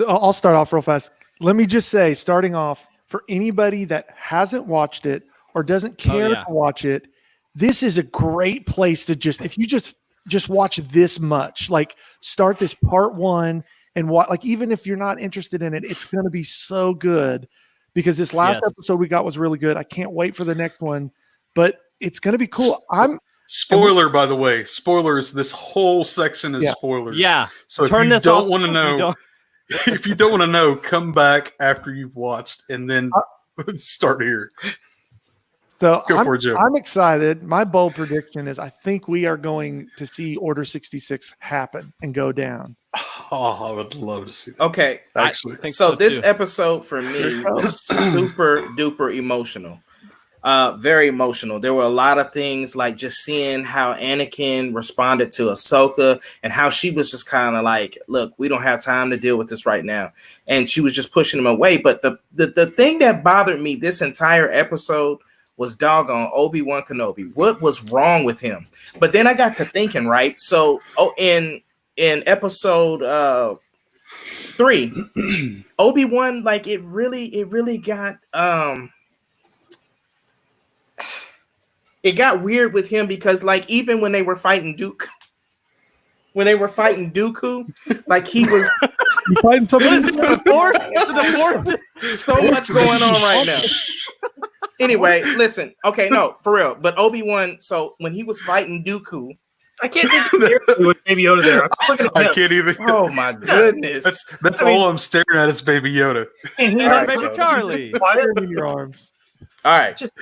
I'll start off real fast. Let me just say, starting off, for anybody that hasn't watched it or doesn't care yeah. to watch it, this is a great place to if you just watch this much, like start this part 1 and watch, like even if you're not interested in it, it's going to be so good because this last Yes. episode we got was really good. I can't wait for the next one, but it's going to be cool. Spoiler, by the way, spoilers. This whole section is spoilers. Yeah. So if Turn you this don't off want to if you know, don't- if you don't want to know, come back after you've watched and then start here. So Go for it, Joe. I'm excited. My bold prediction is I think we are going to see Order 66 happen and go down. Oh, I would love to see that. Okay, Actually, think so so, this too. episode for me was super duper emotional. Very emotional. There were a lot of things like just seeing how Anakin responded to Ahsoka and how she was just kind of like, look, we don't have time to deal with this right now. And she was just pushing him away. But the thing that bothered me this entire episode was doggone Obi-Wan Kenobi. What was wrong with him? But then I got to thinking, right? So in episode 3, Obi-Wan, like it really got it got weird with him because like even when they were fighting Dooku, like he was You fighting somebody? What is it? The Force? The Force? so much going on right now. Anyway, listen. Okay, no, for real. But Obi-Wan, so when he was fighting Dooku, I can't think of with Baby Yoda there. I'm just looking at I him. can't even. oh my goodness. That's all I'm staring at is Baby Yoda. And he's All right, Baby Joe. Charlie. Fire in your arms. All right. Just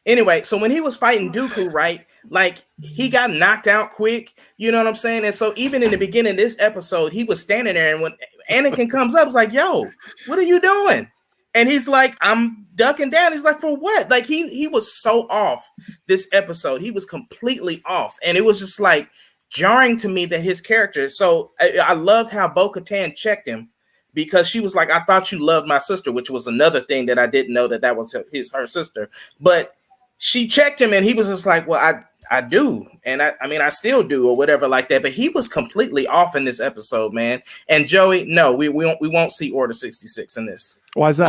Anyway, so when he was fighting Dooku, right? Like he got knocked out quick, you know what I'm saying? And so even in the beginning of this episode, he was standing there, and when Anakin comes up, it's like, yo, what are you doing? And he's like, I'm ducking down. He's like, for what? Like he was so off this episode. He was completely off. And it was just like jarring to me that his character. So I loved how Bo-Katan checked him because she was like, I thought you loved my sister, which was another thing that I didn't know that was her sister. But she checked him and he was just like, well, I do. And I mean, I still do or whatever like that. But he was completely off in this episode, man. And Joey, no, we won't see Order 66 in this. Why is that?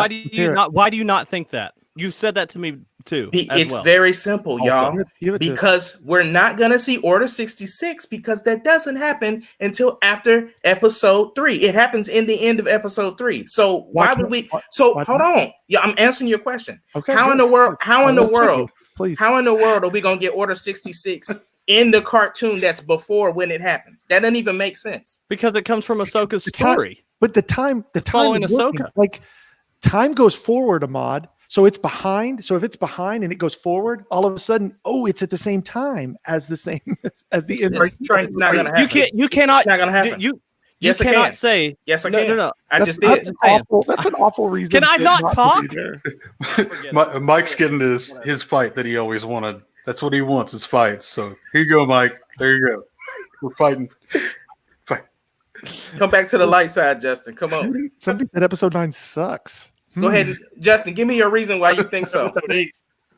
Why do you not think that? You said that to me too. It's very simple, y'all. Give it to us. Because we're not going to see Order 66 because that doesn't happen until after episode 3. It happens in the end of episode 3. So why would we? So hold on. Yeah, I'm answering your question. Okay, How in the world? How in the world? Please. How in the world are we going to get Order 66 in the cartoon that's before when it happens? That doesn't even make sense. because it comes from Ahsoka's The time- story. But the time following is working. Ahsoka. Like time goes forward, Ahmad. So it's behind. So if it's behind and it goes forward, all of a sudden, it's at the same time as the end. It's not going to happen. You cannot. It's not going to happen. You Yes, I cannot can. say. Yes, I No, can. no, no. I That's, just did. that's an awful reason. Can I for it not to talk? be there. Forget Mike's getting his fight that he always wanted. That's what he wants, is fights. So here you go, Mike. There you go. We're fighting. Come back to the light side, Justin. Come on. Somebody said episode 9 sucks. Go ahead, Justin. Give me your reason why you think so.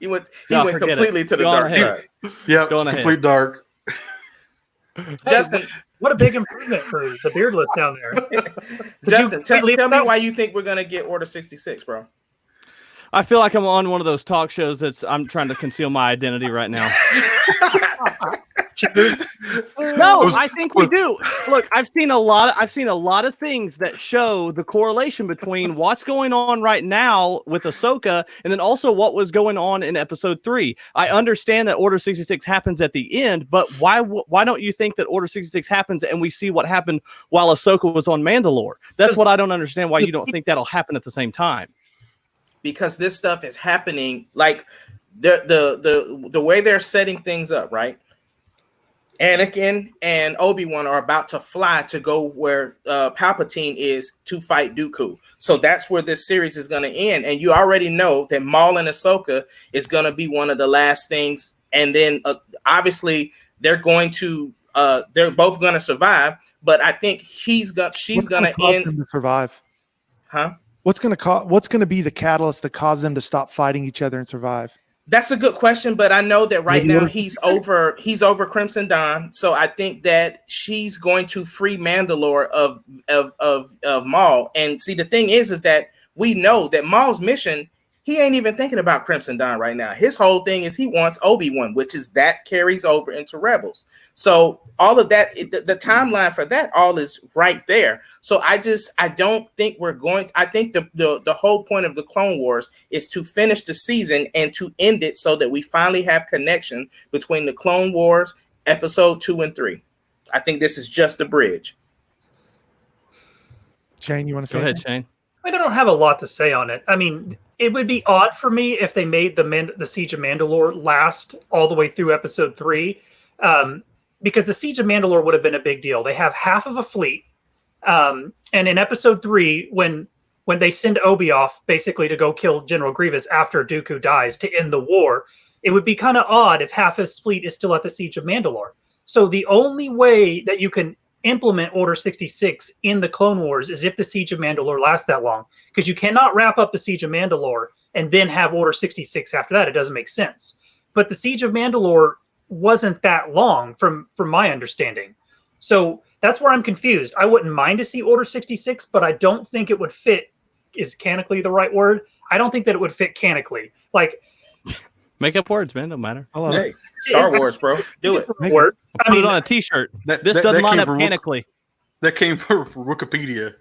He went No, forget completely it. to the Go on dark ahead. side. Yeah, Going ahead. complete dark. Justin, what a big improvement for the beardless down there. Justin, tell leave me it out? why you think we're gonna get Order 66, bro. I feel like I'm on one of those talk shows I'm trying to conceal my identity right now. No, I think we do. Look, I've seen a lot of things that show the correlation between what's going on right now with Ahsoka and then also what was going on in episode 3. I understand that Order 66 happens at the end, but why don't you think that Order 66 happens and we see what happened while Ahsoka was on Mandalore? That's what I don't understand, why you don't think that'll happen at the same time. Because this stuff is happening, like the way they're setting things up, right? Anakin and Obi-Wan are about to fly to go where Palpatine is to fight Dooku. So that's where this series is going to end. And you already know that Maul and Ahsoka is going to be one of the last things. And then obviously they're both going to survive. But I think she's going to end them to survive. Huh? What's going to be the catalyst to cause them to stop fighting each other and survive? That's a good question, but I know that right now he's over Crimson Dawn, so I think that she's going to free Mandalore of Maul. And see, the thing is that we know that Maul's mission, he ain't even thinking about Crimson Dawn right now. His whole thing is he wants Obi-Wan, which is that carries over into Rebels. So all of that, the timeline for that all is right there. So I don't think I think the whole point of the Clone Wars is to finish the season and to end it so that we finally have connection between the Clone Wars episode 2 and 3. I think this is just a bridge. Shane, you want to say? Go ahead, Shane. I don't have a lot to say on it. I mean, it would be odd for me if they made the Siege of Mandalore last all the way through episode 3, because the Siege of Mandalore would have been a big deal. They have half of a fleet, and in episode 3, when they send Obi off basically to go kill General Grievous after Dooku dies to end the war, it would be kind of odd if half his fleet is still at the Siege of Mandalore. So the only way that you can implement Order 66 in the Clone Wars is if the Siege of Mandalore lasts that long, because you cannot wrap up the Siege of Mandalore and then have Order 66 after that. It doesn't make sense. But the Siege of Mandalore wasn't that long from my understanding. So that's where I'm confused. I wouldn't mind to see Order 66, but I don't think it would fit. Is canonically the right word? I don't think that it would fit canonically. Like, make up words, man. Don't matter. Hey, Star Wars, bro. Do it. Word. I mean, put it on a T-shirt. This doesn't line up canonically. That came from Wikipedia.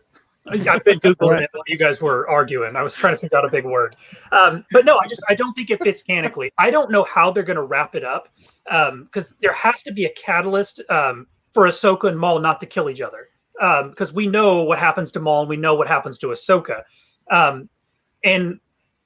I've been Googling it while you guys were arguing. I was trying to figure out a big word. But no, I don't think it fits canonically. I don't know how they're going to wrap it up, because there has to be a catalyst for Ahsoka and Maul not to kill each other. Because we know what happens to Maul and we know what happens to Ahsoka. And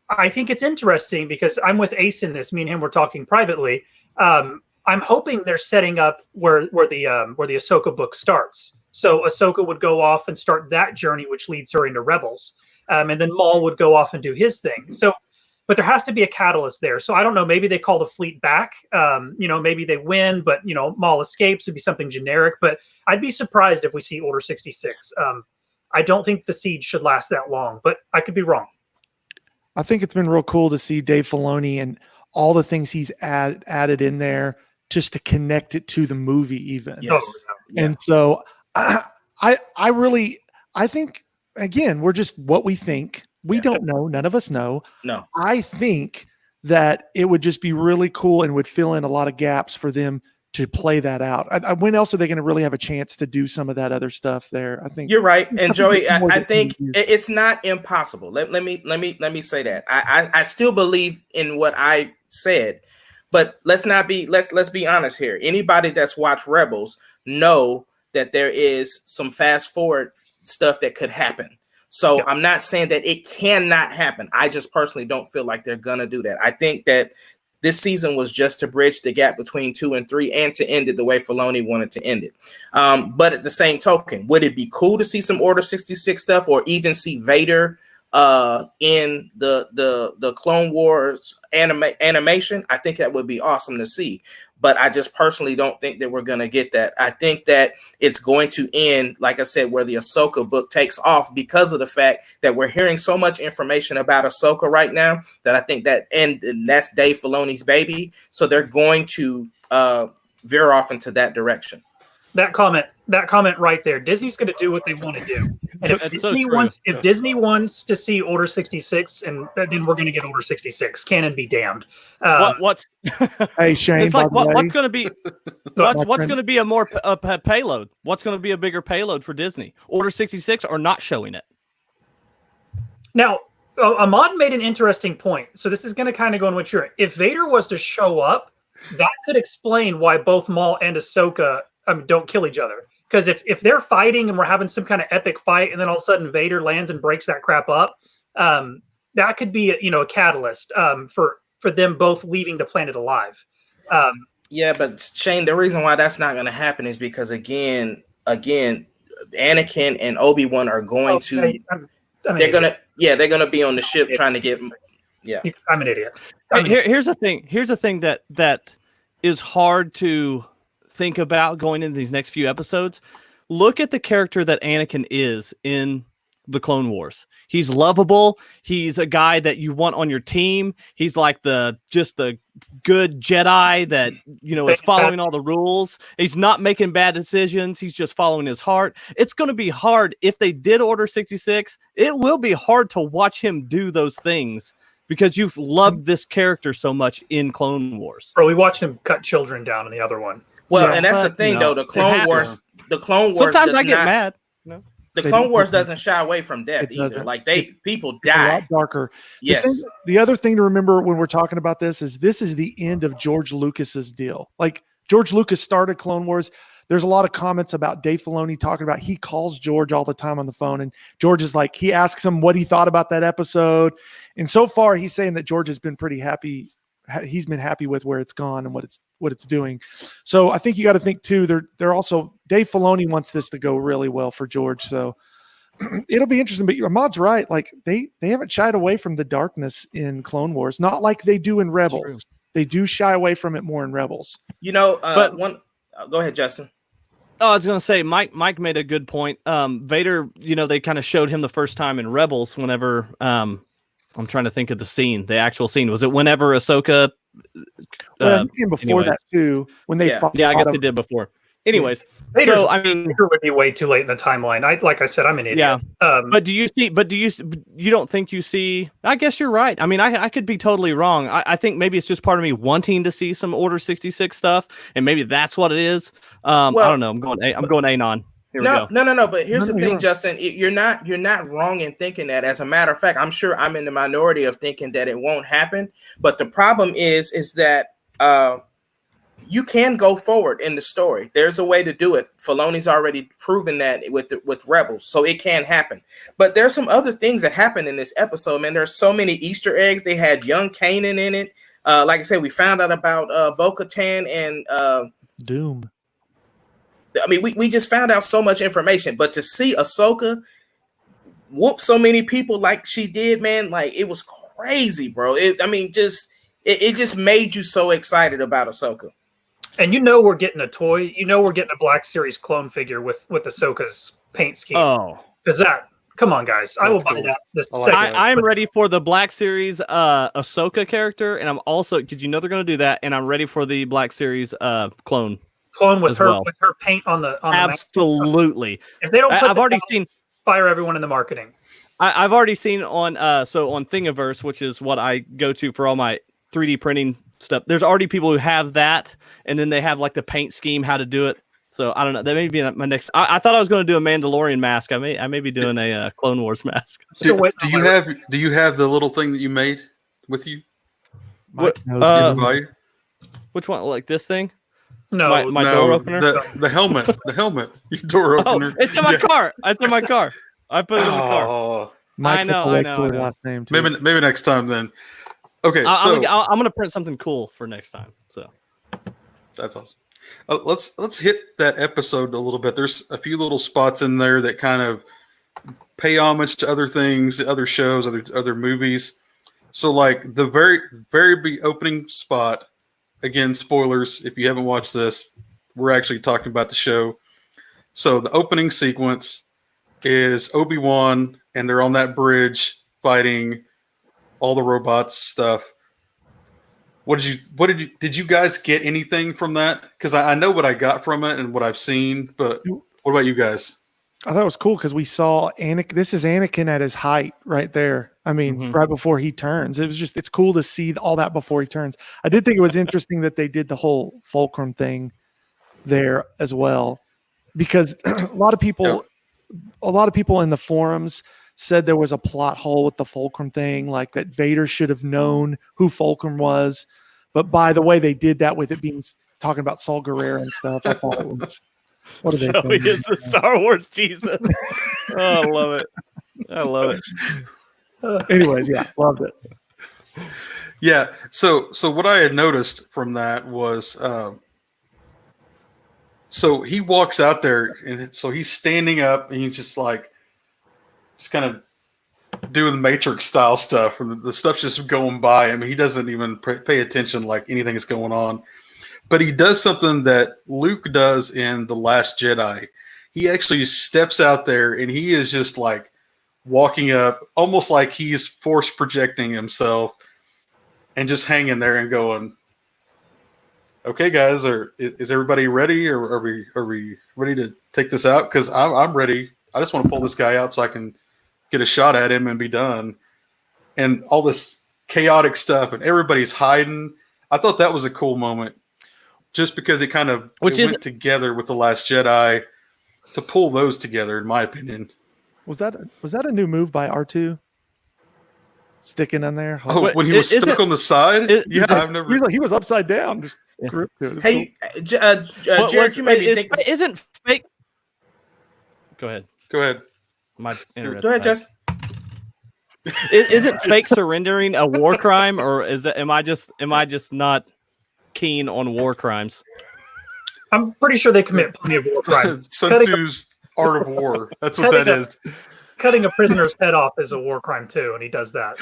I think it's interesting because I'm with Ace in this. Me and him were talking privately. I'm hoping they're setting up where the Ahsoka book starts. So Ahsoka would go off and start that journey, which leads her into Rebels, and then Maul would go off and do his thing. So, but there has to be a catalyst there. So I don't know. Maybe they call the fleet back. Maybe they win, but Maul escapes. It'd be something generic. But I'd be surprised if we see Order 66. I don't think the siege should last that long, but I could be wrong. I think it's been real cool to see Dave Filoni and all the things he's added in there just to connect it to the movie even. Yes. And so I think, again, we're just what we think. We don't know. None of us know. No. I think that it would just be really cool and would fill in a lot of gaps for them to play that out. When else are they going to really have a chance to do some of that other stuff there? I think you're right. And Joey, I think it's not impossible. Let me say that. I still believe in what I said, but let's be honest here. Anybody that's watched Rebels know that there is some fast forward stuff that could happen. So I'm not saying that it cannot happen. I just personally don't feel like they're gonna do that. I think that this season was just to bridge the gap between 2 and 3 and to end it the way Filoni wanted to end it. But at the same token, would it be cool to see some Order 66 stuff or even see Vader in the Clone Wars animation? I think that would be awesome to see. But I just personally don't think that we're going to get that. I think that it's going to end, like I said, where the Ahsoka book takes off because of the fact that we're hearing so much information about Ahsoka right now that I think that, and that's Dave Filoni's baby. So they're going to veer off into that direction. That comment right there. Disney's going to do what they want to do. And if That's so Disney true. wants, if Disney wants to see Order 66, and then we're going to get Order 66. Canon be damned. What's Hey Shane, it's by like the way, what's going to be my what's friend- going to be a more payload? What's going to be a bigger payload for Disney? Order 66 or not showing it? Now, Ahmad made an interesting point. So this is going to kind of go in what you're. If Vader was to show up, that could explain why both Maul and Ahsoka don't kill each other. Because if they're fighting and we're having some kind of epic fight, and then all of a sudden Vader lands and breaks that crap up, that could be a catalyst for them both leaving the planet alive. Yeah, but Shane, the reason why that's not going to happen is because again, Anakin and Obi-Wan are going to. They're gonna be on the ship trying to get. Yeah, I'm an idiot. Here's the thing. Here's the thing that is hard to think about going into these next few episodes. Look at the character that Anakin is in the Clone Wars. He's lovable. He's a guy that you want on your team. He's like the good Jedi that is following all the rules. He's not making bad decisions. He's just following his heart. It's going to be hard if they did Order 66. It will be hard to watch him do those things because you've loved this character so much in Clone Wars. Bro, we watched him cut children down in the other one. Well, and that's the thing though. The Clone Wars. Sometimes I get mad. The Clone Wars doesn't shy away from death either. Like people die. A lot darker. Yes. The other thing to remember when we're talking about this is the end of George Lucas's deal. Like George Lucas started Clone Wars. There's a lot of comments about Dave Filoni talking about he calls George all the time on the phone, and George is like, he asks him what he thought about that episode, and so far he's saying that George has been pretty happy. He's been happy with where it's gone and what it's doing. So I think you got to think too. They're also Dave Filoni wants this to go really well for George. So it'll be interesting. But Ahmad's right. Like they haven't shied away from the darkness in Clone Wars, not like they do in Rebels. They do shy away from it more in Rebels. Go ahead, Justin. Oh, I was going to say, Mike made a good point. Vader, they kind of showed him the first time in Rebels whenever. I'm trying to think of the scene, the actual scene. Was it whenever Ahsoka? Before that too, when they fought. Yeah, I guess they did before. Anyways, Vader's, so I mean, Vader would be way too late in the timeline. Like I said, I'm an idiot. Yeah. But you don't think you see? I guess you're right. I mean, I could be totally wrong. I think maybe it's just part of me wanting to see some Order 66 stuff, and maybe that's what it is. I don't know. I'm going Anon. No. But here's the thing, Justin. You're not wrong in thinking that. As a matter of fact, I'm sure I'm in the minority of thinking that it won't happen. But the problem is that you can go forward in the story. There's a way to do it. Filoni's already proven that with Rebels, so it can happen. But there's some other things that happen in this episode, man. There's so many Easter eggs. They had young Kanan in it. Like I said, we found out about Bo-Katan and Doom. I mean, we just found out so much information, but to see Ahsoka whoop so many people like she did, man, like it was crazy, bro. It just made you so excited about Ahsoka. And we're getting a toy. We're getting a Black Series clone figure with Ahsoka's paint scheme. Oh, is that? Come on, guys! I will buy that. This I'm ready for the Black Series Ahsoka character, and I'm also because they're going to do that, and I'm ready for the Black Series clone. Clone with her with her paint on the absolutely. If they don't, I've already seen fire everyone in the marketing. I've already seen on on Thingiverse, which is what I go to for all my 3D printing stuff. There's already people who have that, and then they have like the paint scheme, how to do it. So I don't know. That may be my next. I thought I was going to do a Mandalorian mask. I may be doing a Clone Wars mask. Do you have the little thing that you made with you? Which one? Like this thing? No, my door opener. The helmet. The helmet. Your door opener. Oh, it's in my car. It's in my car. I put it in the car. Mike I know. Last name too. Maybe next time then. Okay, I'm gonna print something cool for next time. So that's awesome. Let's hit that episode a little bit. There's a few little spots in there that kind of pay homage to other things, other shows, other movies. So like the very opening spot. Again, spoilers. If you haven't watched this, we're actually talking about the show. So the opening sequence is Obi-Wan, and they're on that bridge fighting all the robots stuff. Did you guys get anything from that? Because I know what I got from it and what I've seen, but what about you guys? I thought it was cool because we saw Anakin. This is Anakin at his height right there. I mean, right before he turns. It's cool to see all that before he turns. I did think it was interesting that they did the whole fulcrum thing there as well, because a lot of people in the forums said there was a plot hole with the fulcrum thing, like that Vader should have known who fulcrum was. But by the way, they did that with it being talking about Saul Guerrero and stuff. I thought it was. What are they Joey doing? is the Star Wars Jesus. Oh, I love it. I love it. Anyways, yeah, loved it. Yeah. So what I had noticed from that was, so he walks out there, and so he's standing up, and he's just kind of doing Matrix style stuff, and the stuff's just going by. I mean, he doesn't even pay attention like anything is going on. But he does something that Luke does in The Last Jedi. He actually steps out there, and he is just like walking up, almost like he's force projecting himself, and just hanging there and going, "Okay, guys, is everybody ready? Or are we ready to take this out? Because I'm ready. I just want to pull this guy out so I can get a shot at him and be done." And all this chaotic stuff, and everybody's hiding. I thought that was a cool moment. Just because it kind of went together with The Last Jedi to pull those together, in my opinion. Was that a new move by R2? Sticking in there? When he was stuck on the side? I've never. He was upside down, just gripped to it. Hey, Jared, you made me think. Isn't fake? Go ahead. My internet. Go ahead, Jess. Isn't fake surrendering a war crime, or am I just not keen on war crimes? I'm pretty sure they commit plenty of war crimes. Sun Tzu's Art of War. That's what that is. Cutting a prisoner's head off is a war crime too, and he does that.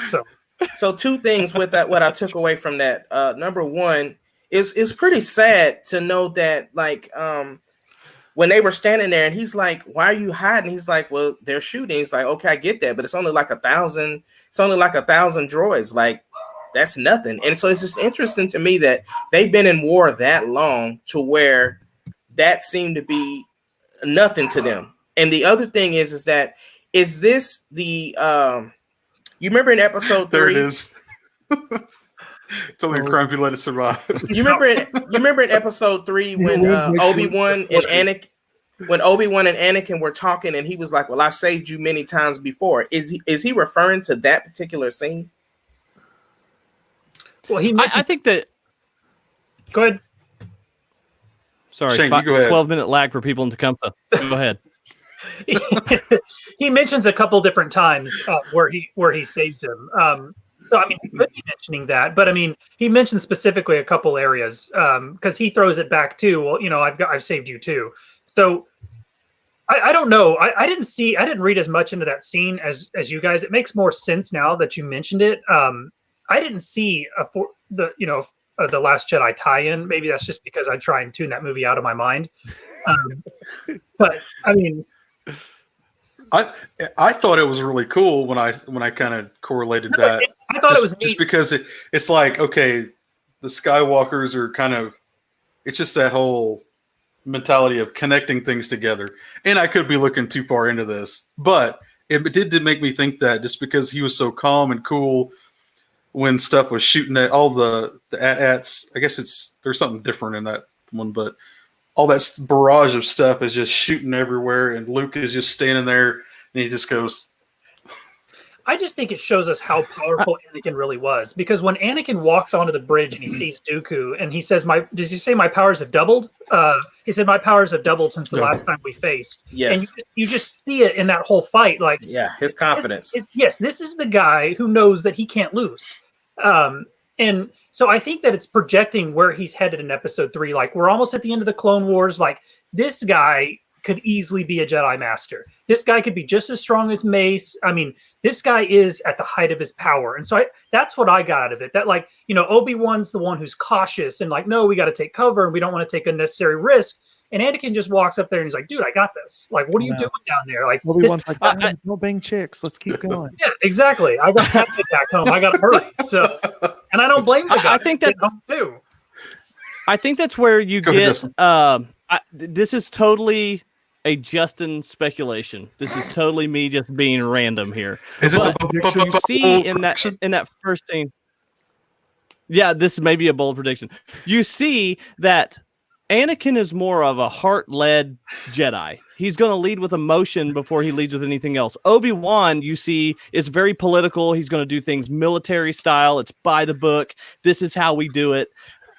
So two things with that. What I took away from that. Number one is it's pretty sad to know that when they were standing there, and he's like, "Why are you hiding?" He's like, "Well, they're shooting." He's like, "Okay, I get that, but it's only like 1,000. It's only like 1,000 droids. Like, that's nothing." And so it's just interesting to me that they've been in war that long to where that seemed to be nothing to them. And the other thing is that is this the you remember in episode 3? There it is. It's only a crime if you let it survive. You remember in episode 3 when Obi-Wan and Anakin were talking, and he was like, "Well, I saved you many times before." Is he referring to that particular scene? Well, I think that. Go ahead. Sorry, Shane, you go ahead. 12-minute lag for people in Tecumseh. Go ahead. He mentions a couple different times where he saves him. So I mean, he could be mentioning that, but I mean, he mentioned specifically a couple areas because he throws it back too. Well, I've saved you too. So I don't know. I didn't read as much into that scene as you guys. It makes more sense now that you mentioned it. I didn't see the Last Jedi tie-in. Maybe that's just because I try and tune that movie out of my mind. But I mean, I thought it was really cool when I kind of correlated that. I thought it was neat. Just because it's like, okay, the Skywalkers are kind of, it's just that whole mentality of connecting things together. And I could be looking too far into this, but it did make me think that just because he was so calm and cool when stuff was shooting at all the AT-ATs. I guess there's something different in that one, but all that barrage of stuff is just shooting everywhere, and Luke is just standing there, and he just goes. I just think it shows us how powerful Anakin really was, because when Anakin walks onto the bridge and he sees Dooku, and he says, "Does he say my powers have doubled?" He said, "My powers have doubled since the last time we faced." Yes, and you just see it in that whole fight, like his confidence. This is the guy who knows that he can't lose, and so I think that it's projecting where he's headed in Episode 3. Like, we're almost at the end of the Clone Wars. Like, this guy could easily be a Jedi Master. This guy could be just as strong as Mace. I mean, this guy is at the height of his power. And so that's what I got out of it. That, like, Obi-Wan's the one who's cautious and like, no, we got to take cover and we don't want to take unnecessary risk. And Anakin just walks up there and he's like, "Dude, I got this. Like, what are you doing down there?" Like, Obi-Wan's no bang chicks. Let's keep going. Yeah, exactly. I got that back home. I got to hurry. So And I don't blame the guy. I think that too. I think that's where you Go ahead, get. Dustin. This is totally a Justin speculation. This is totally me just being random here. Is this But you see in that first scene? Yeah, this may be a bold prediction. You see that Anakin is more of a heart-led Jedi. He's going to lead with emotion before he leads with anything else. Obi-Wan, you see, is very political. He's going to do things military style. It's by the book. This is how we do it.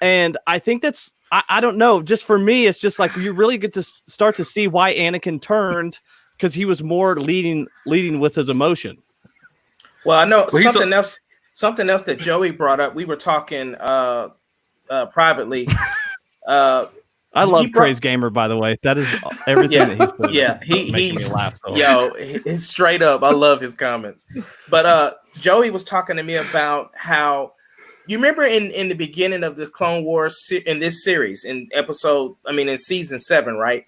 And I think that's, I don't know, just for me, it's just like you really get to start to see why Anakin turned, because he was more leading with his emotion. Well, I know something else that Joey brought up. We were talking privately. I love Craze Gamer, by the way. That is everything that he's put. Yeah, he's making me laugh. So. He's straight up. I love his comments. But Joey was talking to me about how you remember in the beginning of the Clone Wars in this series, in season 7, right?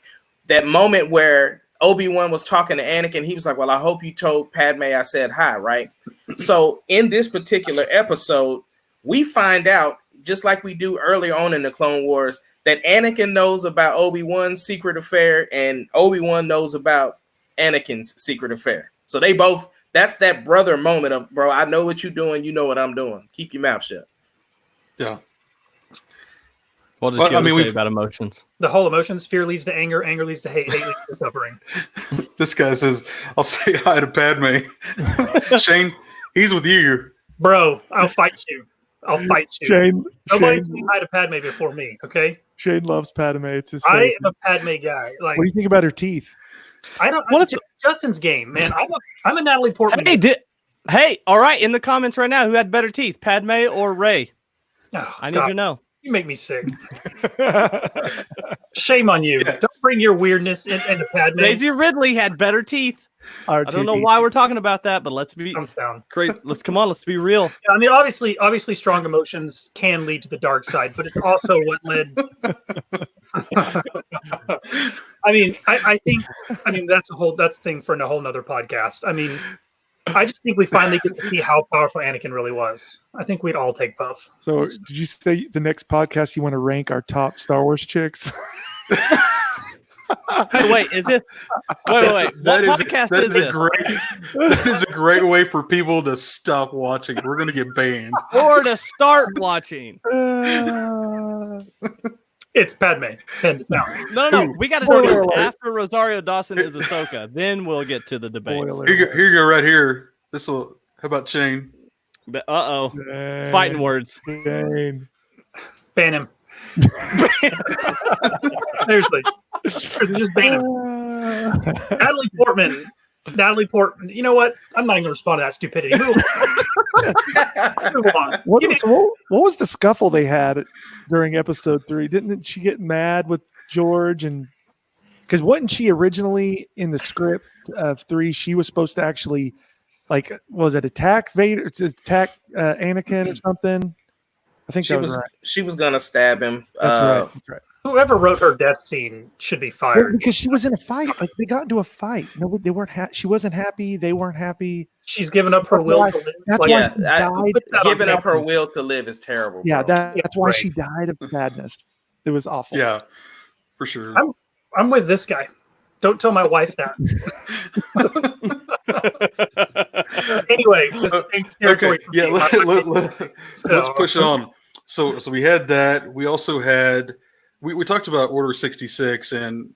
That moment where Obi-Wan was talking to Anakin, he was like, "Well, I hope you told Padme I said hi," right? So in this particular episode, we find out, just like we do earlier on in the Clone Wars, that Anakin knows about Obi-Wan's secret affair and Obi-Wan knows about Anakin's secret affair. So they both, that's that brother moment of, bro, I know what you're doing. You know what I'm doing. Keep your mouth shut. Yeah. What does Joey say about emotions? The whole emotions, fear leads to anger, anger leads to hate, hate leads to suffering. This guy says, I'll say hi to Padme. Shane, he's with you. Bro, I'll fight you. I'll fight you. Shane, Nobody's saying hi to Padme before me, okay? Shane loves Padme. It's his I favorite. am a Padme guy. Like, What do you think about her teeth? I don't. Justin's game, man. I'm a Natalie Portman. Hey, all right. In the comments right now, who had better teeth, Padme or Rey? Oh, I need to know. You make me sick. Shame on you. Yeah. Don't bring your weirdness into Padme. Daisy Ridley had better teeth. I don't know why we're talking about that, but let's be crazy. Let's be real. Yeah, I mean, obviously, strong emotions can lead to the dark side, but it's also what led. I think that's the thing for a whole nother podcast. I mean, I just think we finally get to see how powerful Anakin really was. I think we'd all take both. So, did you say the next podcast you want to rank our top Star Wars chicks? Wait, is it? Wait. That is a great way for people to stop watching. We're going to get banned. Or to start watching. It's Padme. Hands down. No. We got to do this after Rosario Dawson is Ahsoka. Then we'll get to the debates. Here you go, right here. How about Shane? Fighting words. Shane. Ban him. Seriously, just ban him. Natalie Portman. You know what? I'm not even going to respond to that stupidity. Move on. What was the scuffle they had during episode 3? Didn't she get mad with George? And because wasn't she originally in the script of 3? She was supposed to actually, attack Vader? Attack Anakin or something? I think she was gonna stab him. That's right. Whoever wrote her death scene should be fired. Because she was in a fight. Like, they got into a fight. No, they weren't. She wasn't happy. They weren't happy. She's given up her will to live. That's why she died. Giving up her will to live is terrible. Yeah, that's why she died of madness. It was awful. Yeah, for sure. I'm with this guy. Don't tell my wife that. Anyway, this is territory. Okay. Yeah, let's push on. So we had that. We also had we talked about Order 66, and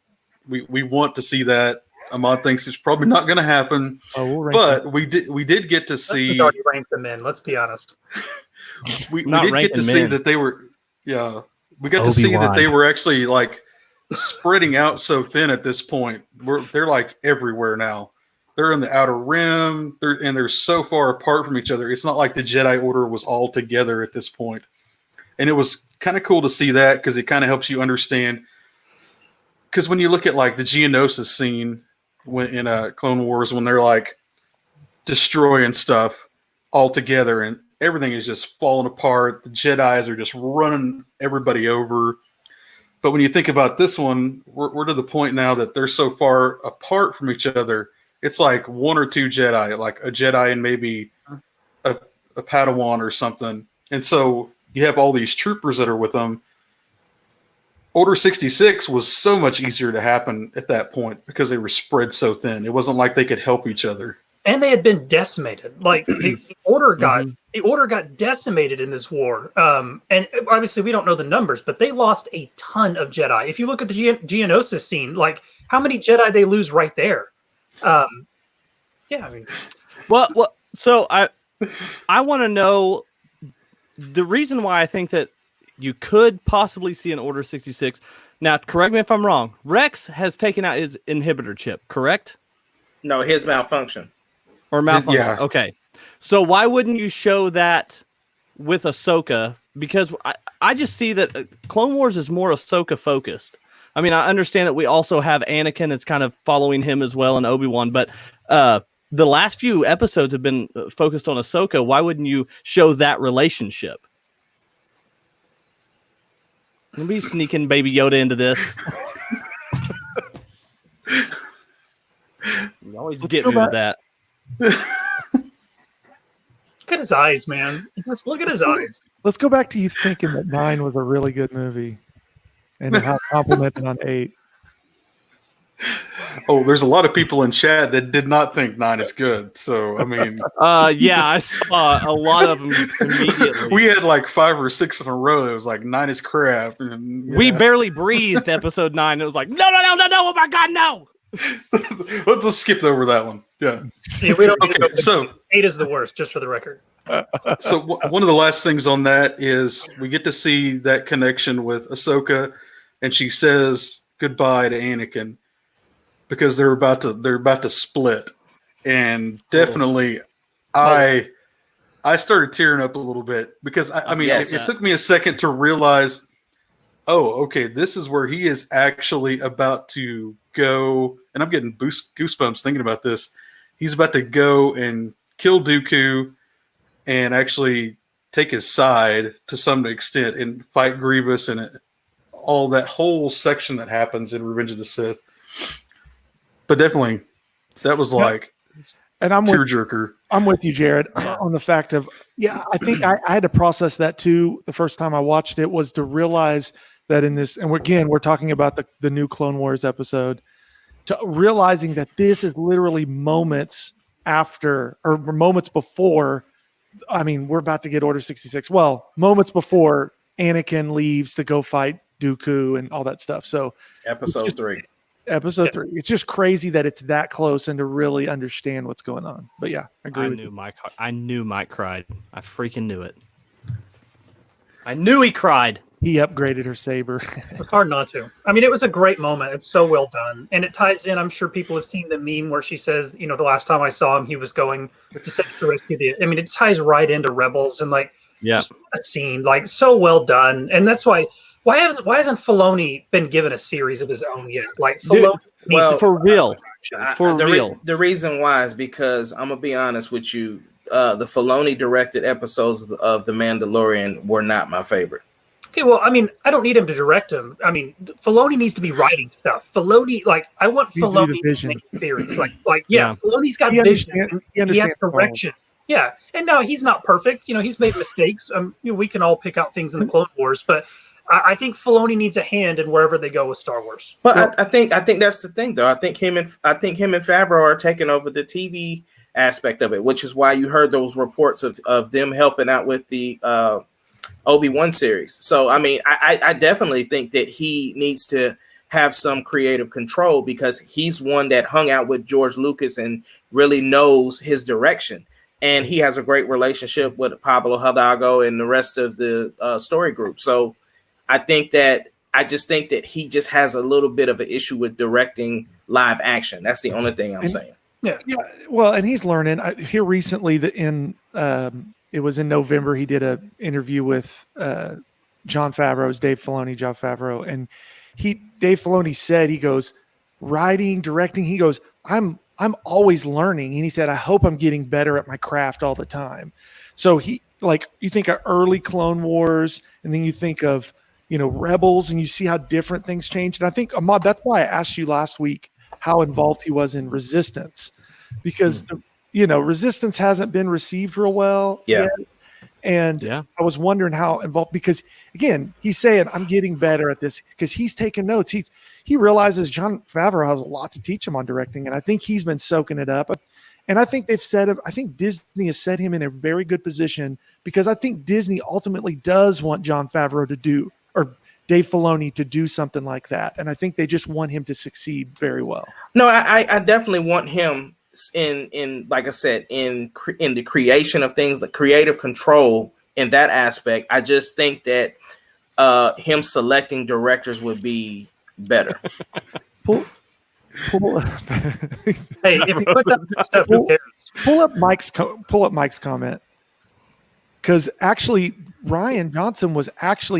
we want to see that. Ahmad thinks it's probably not going to happen. But we did get to see. Already ranked them in. Let's be honest. we did get to see that they were. Yeah, we got to see that they were actually spreading out so thin at this point. They're like everywhere now. They're in the Outer Rim. They're so far apart from each other. It's not like the Jedi Order was all together at this point. And it was kind of cool to see that because it kind of helps you understand. Because when you look at the Geonosis scene in Clone Wars, when they're destroying stuff all together and everything is just falling apart, the Jedis are just running everybody over. But when you think about this one, we're to the point now that they're so far apart from each other. It's like one or two Jedi, like a Jedi and maybe a Padawan or something. And so you have all these troopers that are with them. Order 66 was so much easier to happen at that point because they were spread so thin. It wasn't like they could help each other. And they had been decimated. Like the order got decimated in this war. And obviously we don't know the numbers, but they lost a ton of Jedi. If you look at the Geonosis scene, like how many Jedi they lose right there. Yeah, I mean, well, so I want to know the reason why I think that you could possibly see an Order 66. Now, correct me if I'm wrong. Rex has taken out his inhibitor chip, correct? No, his malfunction. Or malfunction. Yeah. Okay. So why wouldn't you show that with Ahsoka? Because I just see that Clone Wars is more Ahsoka focused. I mean, I understand that we also have Anakin that's kind of following him as well and Obi-Wan, but the last few episodes have been focused on Ahsoka. Why wouldn't you show that relationship? Let me sneaking Baby Yoda into this. You always get me with that. look at his eyes, man. Just look at his eyes. Let's go back to you thinking that 9 was a really good movie and how complimented on 8. Oh, there's a lot of people in chat that did not think 9 is good. So, I mean, yeah, I saw a lot of them immediately. we had like 5 or 6 in a row. It was like 9 is crap. And, We barely breathed episode 9. It was like, no, oh my God, no. Let's skip over that one. Yeah. Yeah, we don't need to Okay, go- so 8 is the worst, just for the record. one of the last things on that is we get to see that connection with Ahsoka, and she says goodbye to Anakin because they're about to split, and definitely I started tearing up a little bit because I mean Yes. it took me a second to realize, oh, okay, this is where he is actually about to go, and I'm getting goosebumps thinking about this. He's about to go and kill Dooku and actually take his side to some extent and fight Grievous and all that whole section that happens in Revenge of the Sith. But definitely, that was like And I'm tearjerker. I'm with you, Jared, on the fact of, yeah, I think I had to process that too. The first time I watched it was to realize that in this, and we're talking about the new Clone Wars episode, to realizing that this is literally moments after or moments before. I mean, we're about to get Order 66. Well, moments before Anakin leaves to go fight Dooku and all that stuff. So Episode 3. Episode 3. It's just crazy that it's that close and to really understand what's going on. But yeah, I agree. I knew Mike cried. I freaking knew it. I knew he cried. He upgraded her saber. It's hard not to. I mean, it was a great moment. It's so well done. And it ties in, I'm sure people have seen the meme where she says, the last time I saw him, he was going to rescue I mean, it ties right into Rebels and just a scene, so well done. And that's why hasn't Filoni been given a series of his own yet? Filoni needs for real. The reason why is because I'm going to be honest with you. The Filoni directed episodes of The Mandalorian were not my favorite. Okay, well, I mean, I don't need him to direct him. I mean, Filoni needs to be writing stuff. Filoni, I want Filoni to make a series. Filoni's got vision. He has direction. Yeah, and no, he's not perfect. He's made mistakes. We can all pick out things in the Clone Wars, but I think Filoni needs a hand in wherever they go with Star Wars. But I think that's the thing, though. I think him and Favreau are taking over the TV aspect of it, which is why you heard those reports of them helping out with the Obi-Wan series. So, I mean, I definitely think that he needs to have some creative control because he's one that hung out with George Lucas and really knows his direction. And he has a great relationship with Pablo Hidalgo and the rest of the story group. So I just think that he just has a little bit of an issue with directing live action. That's the only thing I'm saying. Yeah. Well, and he's learning. Here recently it was in November. He did an interview with Jon Favreau's Dave Filoni, Jon Favreau, and Dave Filoni said, he goes, writing, directing. He goes, I'm always learning, and he said, I hope I'm getting better at my craft all the time. So you think of early Clone Wars, and then you think of Rebels, and you see how different things change. And I think, Ahmad, that's why I asked you last week how involved he was in Resistance, because Resistance hasn't been received real well. Yeah. Yet. And Yeah. I was wondering how involved, because again, he's saying, I'm getting better at this because he's taking notes. He realizes Jon Favreau has a lot to teach him on directing. And I think he's been soaking it up. And I think I think Disney has set him in a very good position, because I think Disney ultimately does want Jon Favreau to do, or Dave Filoni to do something like that. And I think they just want him to succeed very well. No, I definitely want him in like I said, in the creation of things, the creative control in that aspect. I just think that him selecting directors would be better. Pull Hey, if he puts up good stuff, who cares? pull up Mike's comment, because actually Ryan Johnson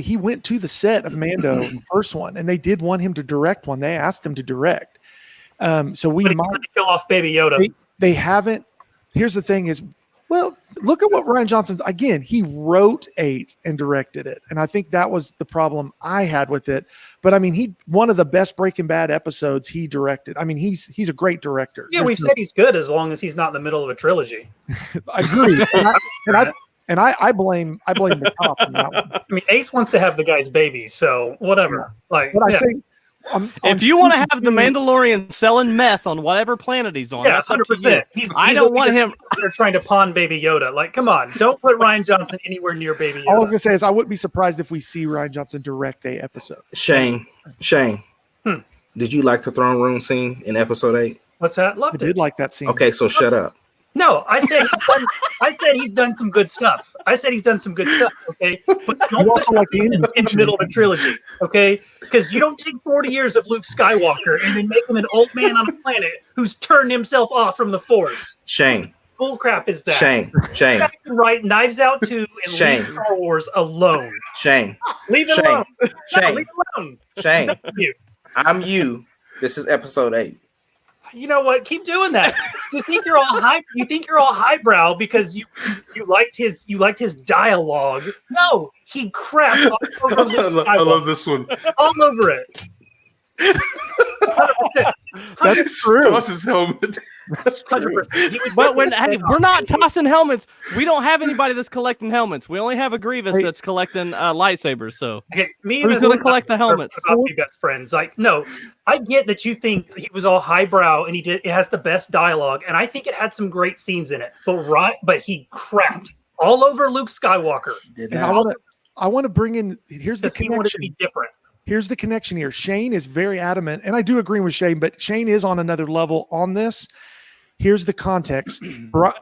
he went to the set of Mando, the first one, and they did want him to direct one. They asked him to direct. So we But he's might trying to kill off Baby Yoda. they haven't. Here's the thing is, well, look at what Ryan Johnson, again, he wrote 8 and directed it. And I think that was the problem I had with it. But I mean, one of the best Breaking Bad episodes he directed. I mean, he's a great director. Yeah, we've said he's good as long as he's not in the middle of a trilogy. I agree. I blame the cop on that one. I mean, Ace wants to have the guy's baby, so whatever. Like, But I yeah. say, If you want to have the Mandalorian selling meth on whatever planet he's on, Yeah, that's up to 100%. you. He's I don't want him. They're trying to pawn Baby Yoda. Like, come on, don't put Ryan Johnson anywhere near Baby all I was Yoda. gonna say is I wouldn't be surprised if we see Ryan Johnson direct a episode. Shane, did you like the throne room scene in episode 8? What's that? I Loved did it. like that scene. Okay, so shut up. No, I said he's done some good stuff. Okay, but don't You also put like the him ending, in the middle of a trilogy. Okay, because you don't take 40 years of Luke Skywalker and then make him an old man on a planet who's turned himself off from the Force. Shane, Bull crap is that? Shane, Right, Knives Out 2 and Shane. leave Star Wars alone. Shane, Leave it Shane. alone. No, Shane. leave it alone. Shane. You. I'm you. This is episode 8. You know what? Keep doing that. You think you're all highbrow because you liked his dialogue. No, he crapped all over Luke I love Skywalker. this one. All over it. 100%. That's true. Toss his helmet. 100%. He would- But we're not tossing helmets. We don't have anybody that's collecting helmets. We only have a Grievous that's collecting lightsabers. So Okay, me Who's and gonna this collect the helmets? are about to be best friends. Like, no, I get that you think he was all highbrow and it has the best dialogue, and I think it had some great scenes in it. But he crapped all over Luke Skywalker. Did And not. I want to bring in, here's the Because he wanted to connection. be different. Here's the connection here. Shane is very adamant, and I do agree with Shane, but Shane is on another level on this. Here's the context.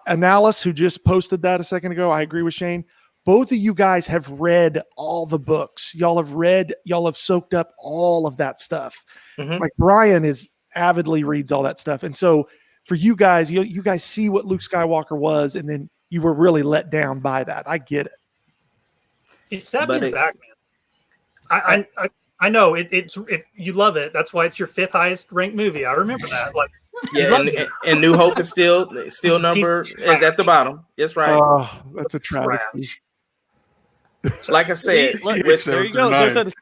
Analysis, who just posted that a second ago, I agree with Shane. Both of you guys have read all the books. Y'all have soaked up all of that stuff. Mhm. Like Brian avidly reads all that stuff. And so for you guys, you guys see what Luke Skywalker was, and then you were really let down by that. I get it. It stabbed But me in the it- back, man. I know it's you love it. That's why it's your 5th highest ranked movie. I remember that. Like, Yeah, and New Hope is still number is at the bottom. That's right. Oh, that's a travesty. trash. Like I said, Look, with- there you go.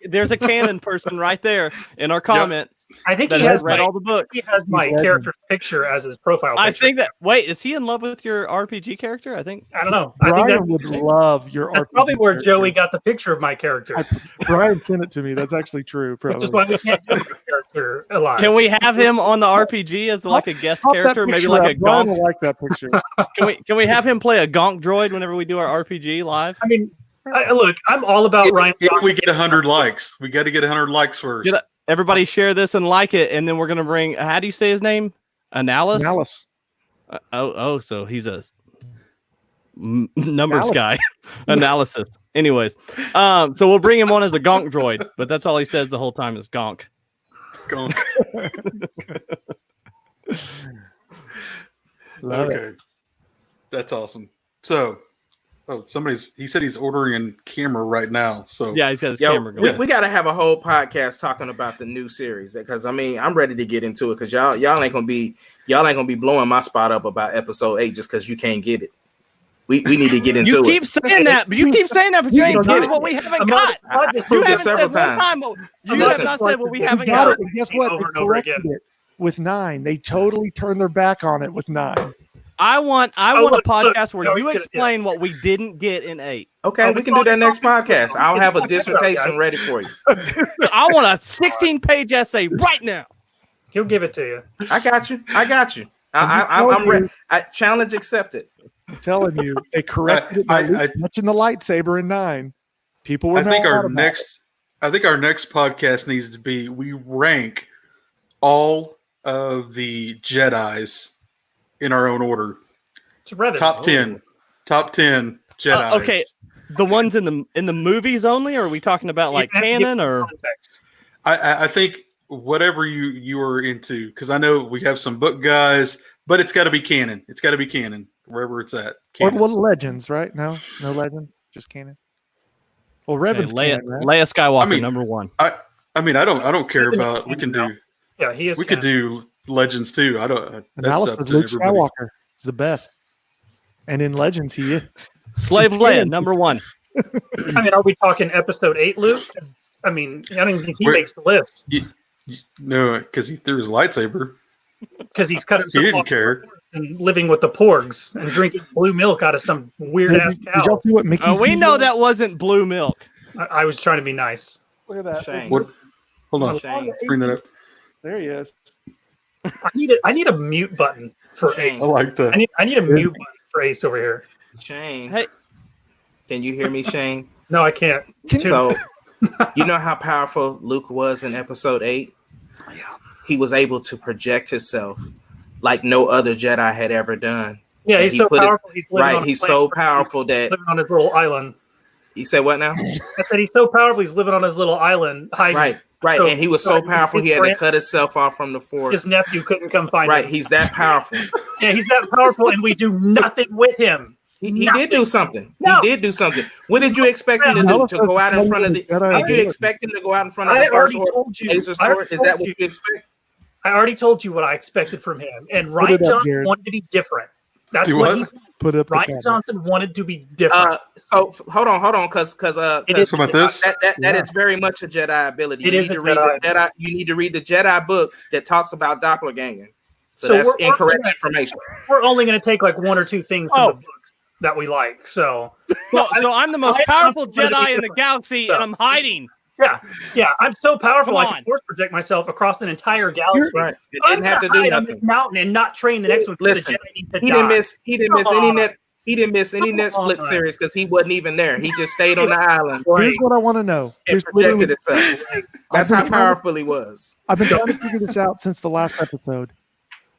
There's a canon person right there in our comment I think that he has has read my, all the books. he has my He's character's picture as his profile picture. I think that. Wait, is he in love with your RPG character? I think. I don't know. I think Brian would love your that's RPG probably where character. Joey got the picture of my character. Brian sent it to me. That's actually true. Which Probably. is why we can't do my character alive. Can we have him on the RPG as like a guest Pop that character, maybe picture like a up. Brian gonk? will like that picture. Can we have him play a gonk droid whenever we do our RPG live? I mean, look, I'm all about Ryan If Johnson. we get 100 likes, we got to get 100 likes first. Get Everybody share this and like it, and then we're gonna bring. How do you say his name? Analysis. So he's a numbers Analysis. guy. Analysis. Anyways, so we'll bring him on as a gonk droid, but that's all he says the whole time is gonk. Gonk. Love it. Okay. That's awesome. So, he said he's ordering a camera right now. So, Yeah, he's got his Yo, camera going. we got to have a whole podcast talking about the new series because I mean I'm ready to get into it because y'all ain't gonna be blowing my spot up about episode 8 just because you can't get it. We need to get into You it. keep saying that, but you You ain't don't get proved it. what we haven't I'm got. not- I proved it several times. You have Listen. not said what we haven't You got got. it. And guess what? Over They and over corrected again. it with 9. They totally turned their back on it with 9. I want a look, podcast where no, you he's gonna- explain what we didn't get in 8. Okay, we can do that next podcast. I'll have a dissertation ready for you. I want a 16-page essay right now. He'll give it to you. I got you. I'm ready. Challenge accepted. I'm telling you, they corrected it by touching the lightsaber in 9. People were. I think our next podcast needs to be we rank all of the Jedis in our own order. It's Reddit. Top 10 Jedis. Okay, the ones in the movies only, or are we talking about like canon or? Context. I think whatever you are into, because I know we have some book guys, but it's got to be canon. It's got to be canon wherever it's at. Or Canon. well, legends, right? No legends, just canon. Well, Revan's Leia, canon, right? Leia Skywalker, I mean, number 1. I don't care about. We can do. Yeah, he is. We could do legends too. I don't. And That's Alice up was to Luke everybody. Skywalker. He's the best. And in Legends, he is. Slave Leia, number 1. I mean, are we talking episode 8, Luke? 'Cause, I mean, I don't even think he Where- makes the list No, because he threw his lightsaber. because he's cut He himself didn't off care. and living with the porgs and drinking blue milk out of some weird ass Did y'all cow. see what Mickey's We doing? know that wasn't blue milk. I was trying to be nice. Look at that. Shame. What? Hold on. Shame. Bring that up. There he is. I need a mute button for Shame. Ace. I like that. I need a mute button for Ace over here. Shane. Hey. Can you hear me, Shane? No, I can't. So, you know how powerful Luke was in episode 8? Yeah. He was able to project himself like no other Jedi had ever done. Yeah, And he's he so put his- powerful. He's living on Right, a he's planet so where powerful he's that living on his little island. he said what now? I said he's so powerful. He's living on his little island. Hiding. Right, So- and he was so so powerful his he had to friend- cut himself off from the force. His nephew couldn't come find Right, him. he's that powerful. Yeah, he's that powerful, and we do nothing with him. He did do something. No. He did do something. What did you expect him to do? To go out in front of the? Did you expect him to go out in front of I the first already told you. laser I already sword? Is told that what you. you expect? I already told you what I expected from him, and Put Ryan it up, Johnson Jared. wanted to be different. That's Do what what? he. Put up the Ryan camera. Johnson wanted to be different. So hold on, because It is How about this? that is very much a Jedi ability. It You is need a to read Jedi. the Jedi. You need to read the Jedi book that talks about doppelganging. So So that's we're incorrect gonna- information. We're only going to take like 1 or 2 things from Oh. the books that we like. So So I'm the most Ryan powerful Johnson wanted to be Jedi in the different. galaxy, and I'm hiding. yeah, I'm so powerful Come I on. can force project myself across an entire galaxy. Right. It I'm didn't have to gonna do hide on this nothing. mountain and not train the next one. 'cause Listen, the Jedi need to He die. didn't miss. He didn't miss Come any on. net. He didn't miss any Come Netflix on. series because he wasn't even there. He just stayed on the island Here's what I want to know. and Here's projected literally- itself. That's I've how been- powerful he was. I've been trying to figure this out since the last episode.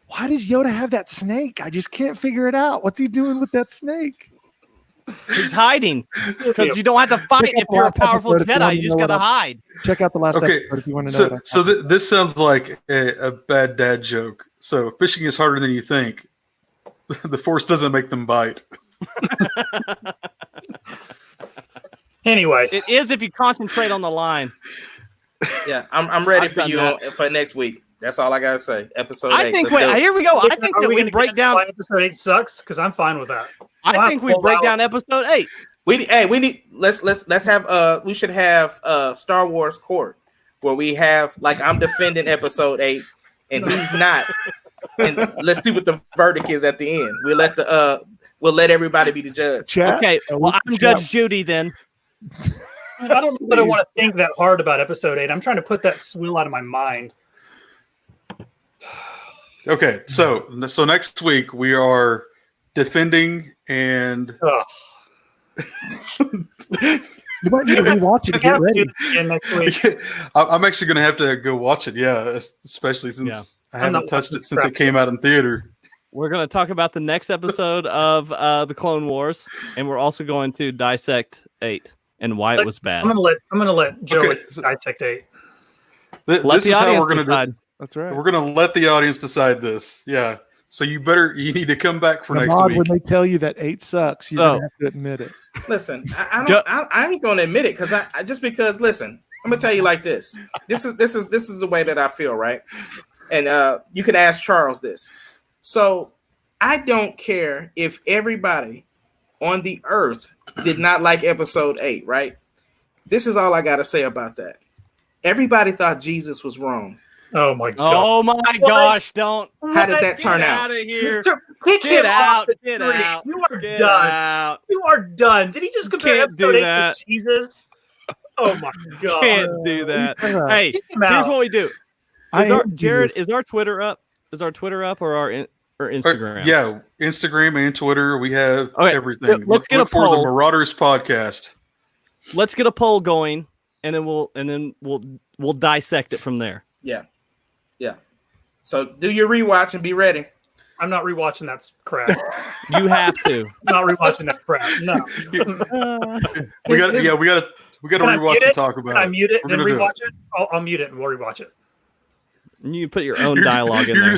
Why does Yoda have that snake? I just can't figure it out. What's he doing with that snake? He's hiding because you don't have to fight Check out if the you're a last powerful episode if you Jedi. wanna You just know what gotta I'm- hide. Check out the last Okay, episode if you want to know. So this sounds like a bad dad joke. So fishing is harder than you think. The force doesn't make them bite. Anyway, It is if you concentrate on the line. Yeah, I'm ready I've for done you that. for next week. That's all I gotta say. Episode 8. I think. Let's Wait, go. here we go. I think are that we gonna break get down. why episode 8 sucks because I'm fine with that. I think we break down episode 8. We need let's have we should have Star Wars Court where we have like I'm defending episode 8 and he's not. And let's see what the verdict is at the end. We'll let everybody be the judge. Chat. Okay, well, I'm Chat. Judge Judy then. I don't know that I want to think that hard about episode 8. I'm trying to put that swill out of my mind. Okay, so next week we are defending and Ugh. You might need to rewatch it to I get have to ready. do this again next week. I'm actually going to have to go watch it. Yeah, especially since I I'm not haven't touched watching it since crap. it came out in theater. We're going to talk about the next episode of the Clone Wars, and we're also going to dissect 8 and why it was bad. I'm gonna let Joey Okay, so- dissect 8. This Let is the how audience we're going to do. decide. That's right. We're going to let the audience decide this. Yeah. So you need to come back for next Ahmad, week. when they tell you that 8 sucks, you're So- gonna have to admit it. Listen, I ain't gonna admit it because I just because listen, I'm gonna tell you like this. This is the way that I feel, right? And you can ask Charles this. So I don't care if everybody on the earth did not like episode 8, right? This is all I gotta say about that. Everybody thought Jesus was wrong. Oh my god! Oh my gosh! Don't. How did that turn out? Out of here! Kick Get him out, off the get screen. out, You are get done. out. You are done. Did he just compare Can't do episode 8 that. to Jesus? Oh my god! Can't do that. Hey, Kick him here's out. what we do. I Is our, am Jared, Jesus. is our Twitter up? Is our Twitter up or or Instagram? Yeah, Instagram and Twitter. We have Okay, everything. let's get a Look for the poll. Marauders podcast. Let's get a poll going, and then we'll dissect it from there. Yeah. So do your rewatch and be ready. I'm not rewatching that crap. You have to. Not rewatching that crap. No. We got to Can I rewatch mute and it? talk about Can I mute it We're then gonna do rewatch it? I'll mute it and we'll rewatch it. You put your own dialogue in there.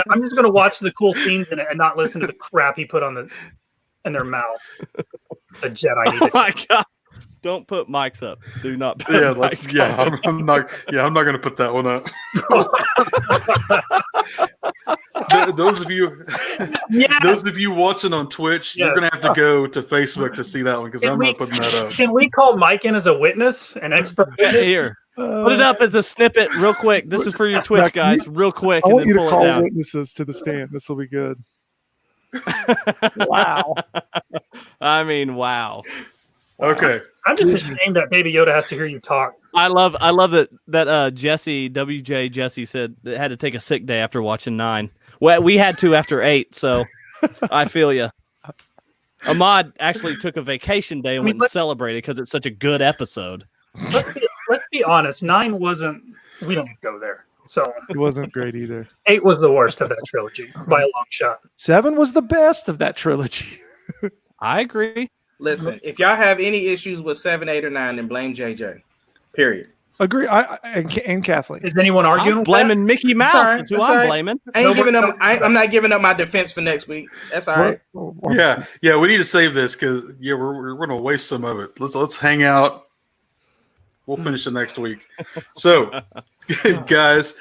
I'm just gonna watch the cool scenes in it and not listen to the crap he put in their mouth. The Jedi. Oh my god! Don't put mics up. Do not. Put Yeah, mics up. I'm not. Yeah, I'm not going to put that one up. Those of you, those of you watching on Twitch, you're going to have to go to Facebook to see that one because I'm not putting that up. Can we call Mike in as a witness, an expert witness? Here, put it up as a snippet, real quick. This is for your Twitch guys, real quick, I and want then you to pull it call down. witnesses to the stand. This will be good. Wow. I mean, wow. Okay. I'm just ashamed that Baby Yoda has to hear you talk. I love that Jesse WJ Jesse said that had to take a sick day after watching 9. Well, we had to after 8, so I feel you. Ahmad actually took a vacation day and went and celebrated because it's such a good episode. Let's be honest. 9 wasn't. We don't go there. So It wasn't great either. 8 was the worst of that trilogy by a long shot. 7 was the best of that trilogy. I agree. Listen, if y'all have any issues with 7, 8, or 9, then blame JJ. Period. Agree. And Kathleen. Is anyone arguing? I'm with blaming Mickey Mouse. Sorry, That's who that's I'm all right. blaming. I ain't giving up. I'm not giving up my defense for next week. That's all right. Yeah. We need to save this because we're going to waste some of it. Let's hang out. We'll finish it next week. So, guys,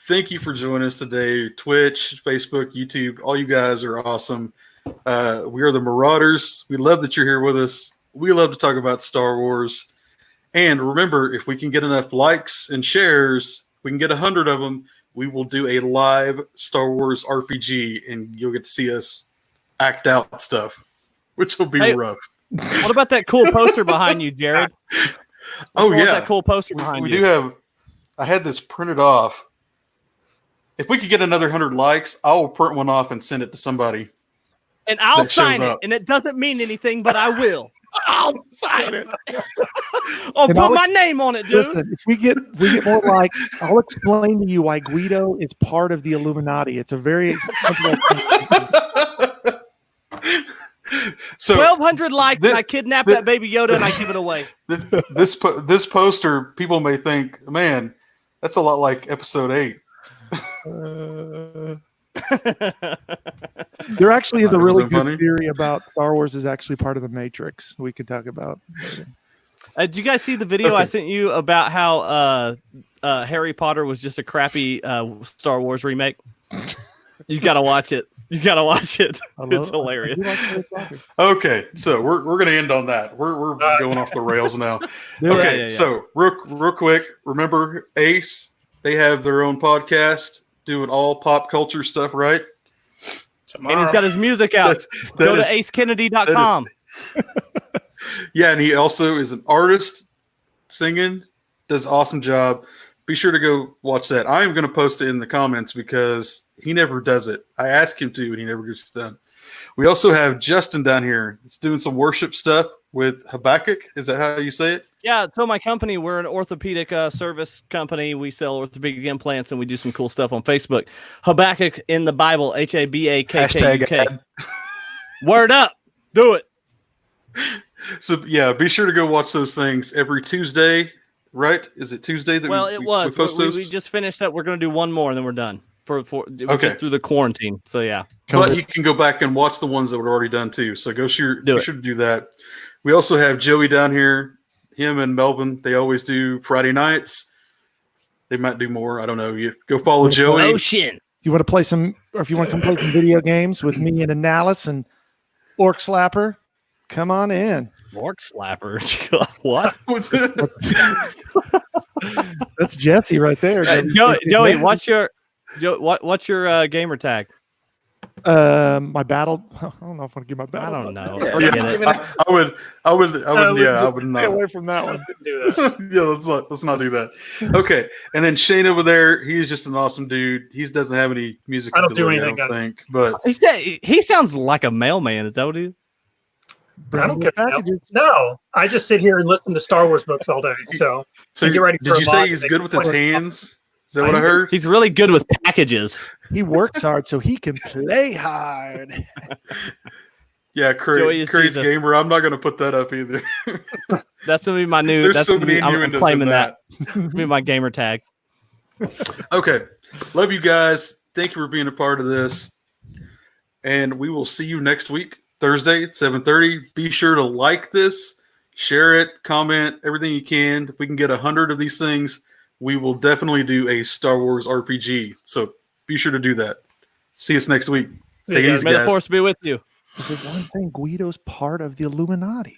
thank you for joining us today. Twitch, Facebook, YouTube. All you guys are awesome. We are the Marauders. We love that you're here with us. We love to talk about Star Wars. And remember, if we can get enough likes and shares, we can get 100 of them, we will do a live Star Wars RPG, and you'll get to see us act out stuff, which will be rough. What about that cool poster behind you, Jared? That cool poster behind we you. do have. I had this printed off. If we could get another 100 likes, I will print one off and send it to somebody. And I'll that shows sign it, up. and it doesn't mean anything, but I will. I'll sign it. Oh, And put I'll my name on it, dude. Listen, if we get more likes, I'll explain to you why Guido is part of the Illuminati. It's a very simple So 1,200 likes, and I kidnap that Baby Yoda, and I give it away. this poster, people may think, man, that's a lot like episode 8. There actually is a really Wasn't good funny? theory about Star Wars is actually part of the Matrix. We could talk about later. Did you guys see the video I sent you about how Harry Potter was just a crappy Star Wars remake? You gotta watch it. It's hilarious. Okay, so we're going to end on that. We're going off the rails now. Yeah, Okay, so real quick, remember Ace? They have their own podcast doing all pop culture stuff, right? And he's got his music out. Go to acekennedy.com. Yeah, and he also is an artist, singing, does an awesome job. Be sure to go watch that. I am going to post it in the comments because he never does it. I ask him to, and he never gets it done. We also have Justin down here. He's doing some worship stuff with Habakkuk. Is that how you say it? Yeah, so my company, we're an orthopedic service company. We sell orthopedic implants, and we do some cool stuff on Facebook. Habakkuk in the Bible, Habakkuk. Word up. Do it. So, yeah, be sure to go watch those things every Tuesday, right? Is it Tuesday that Well, it was. we post those? We just finished up. We're going to do one more, and then we're done. Just through the quarantine. So, yeah. But you can go back and watch the ones that were already done, too. So be sure to do that. We also have Joey down here. Him and Melvin, they always do Friday nights. They might do more. I don't know. You go follow Joey. Ocean. You want to play some, or if you want to come play some video games with me and Analysis and Orc Slapper, come on in. Orc Slapper. What? That's Jesse right there. Joey, what's your gamer tag? My battle. I don't know if I want to give my I battle. don't know. Yeah, Forget yeah, it. even- I would, I would Stay not. away from that one. Do that. Yeah, let's not do that. Okay, and then Shane over there, he's just an awesome dude. He doesn't have any music I don't do ability, anything, I don't guys. think. But He sounds like a mailman. Is that what he is? I don't care. Packages. No, I just sit here and listen to Star Wars books all day. So so And get ready did for you a say mod he's to good make with his it- hands? Is that what I heard? He's really good with packages. He works hard so he can play hard. Yeah, Joey is Crazy Jesus. Gamer. I'm not going to put that up either. That's gonna be my new. There's That's so gonna many be, I'm innuendos claiming in that. that. Be my gamer tag. Okay, love you guys. Thank you for being a part of this, and we will see you next week, Thursday at 7:30. Be sure to like this, share it, comment everything you can. If we can get 100 of these things, we will definitely do a Star Wars RPG. So be sure to do that. See us next week. See Take you it guys. easy, May the guys. force be with you. Is it one thing? Guido's part of the Illuminati.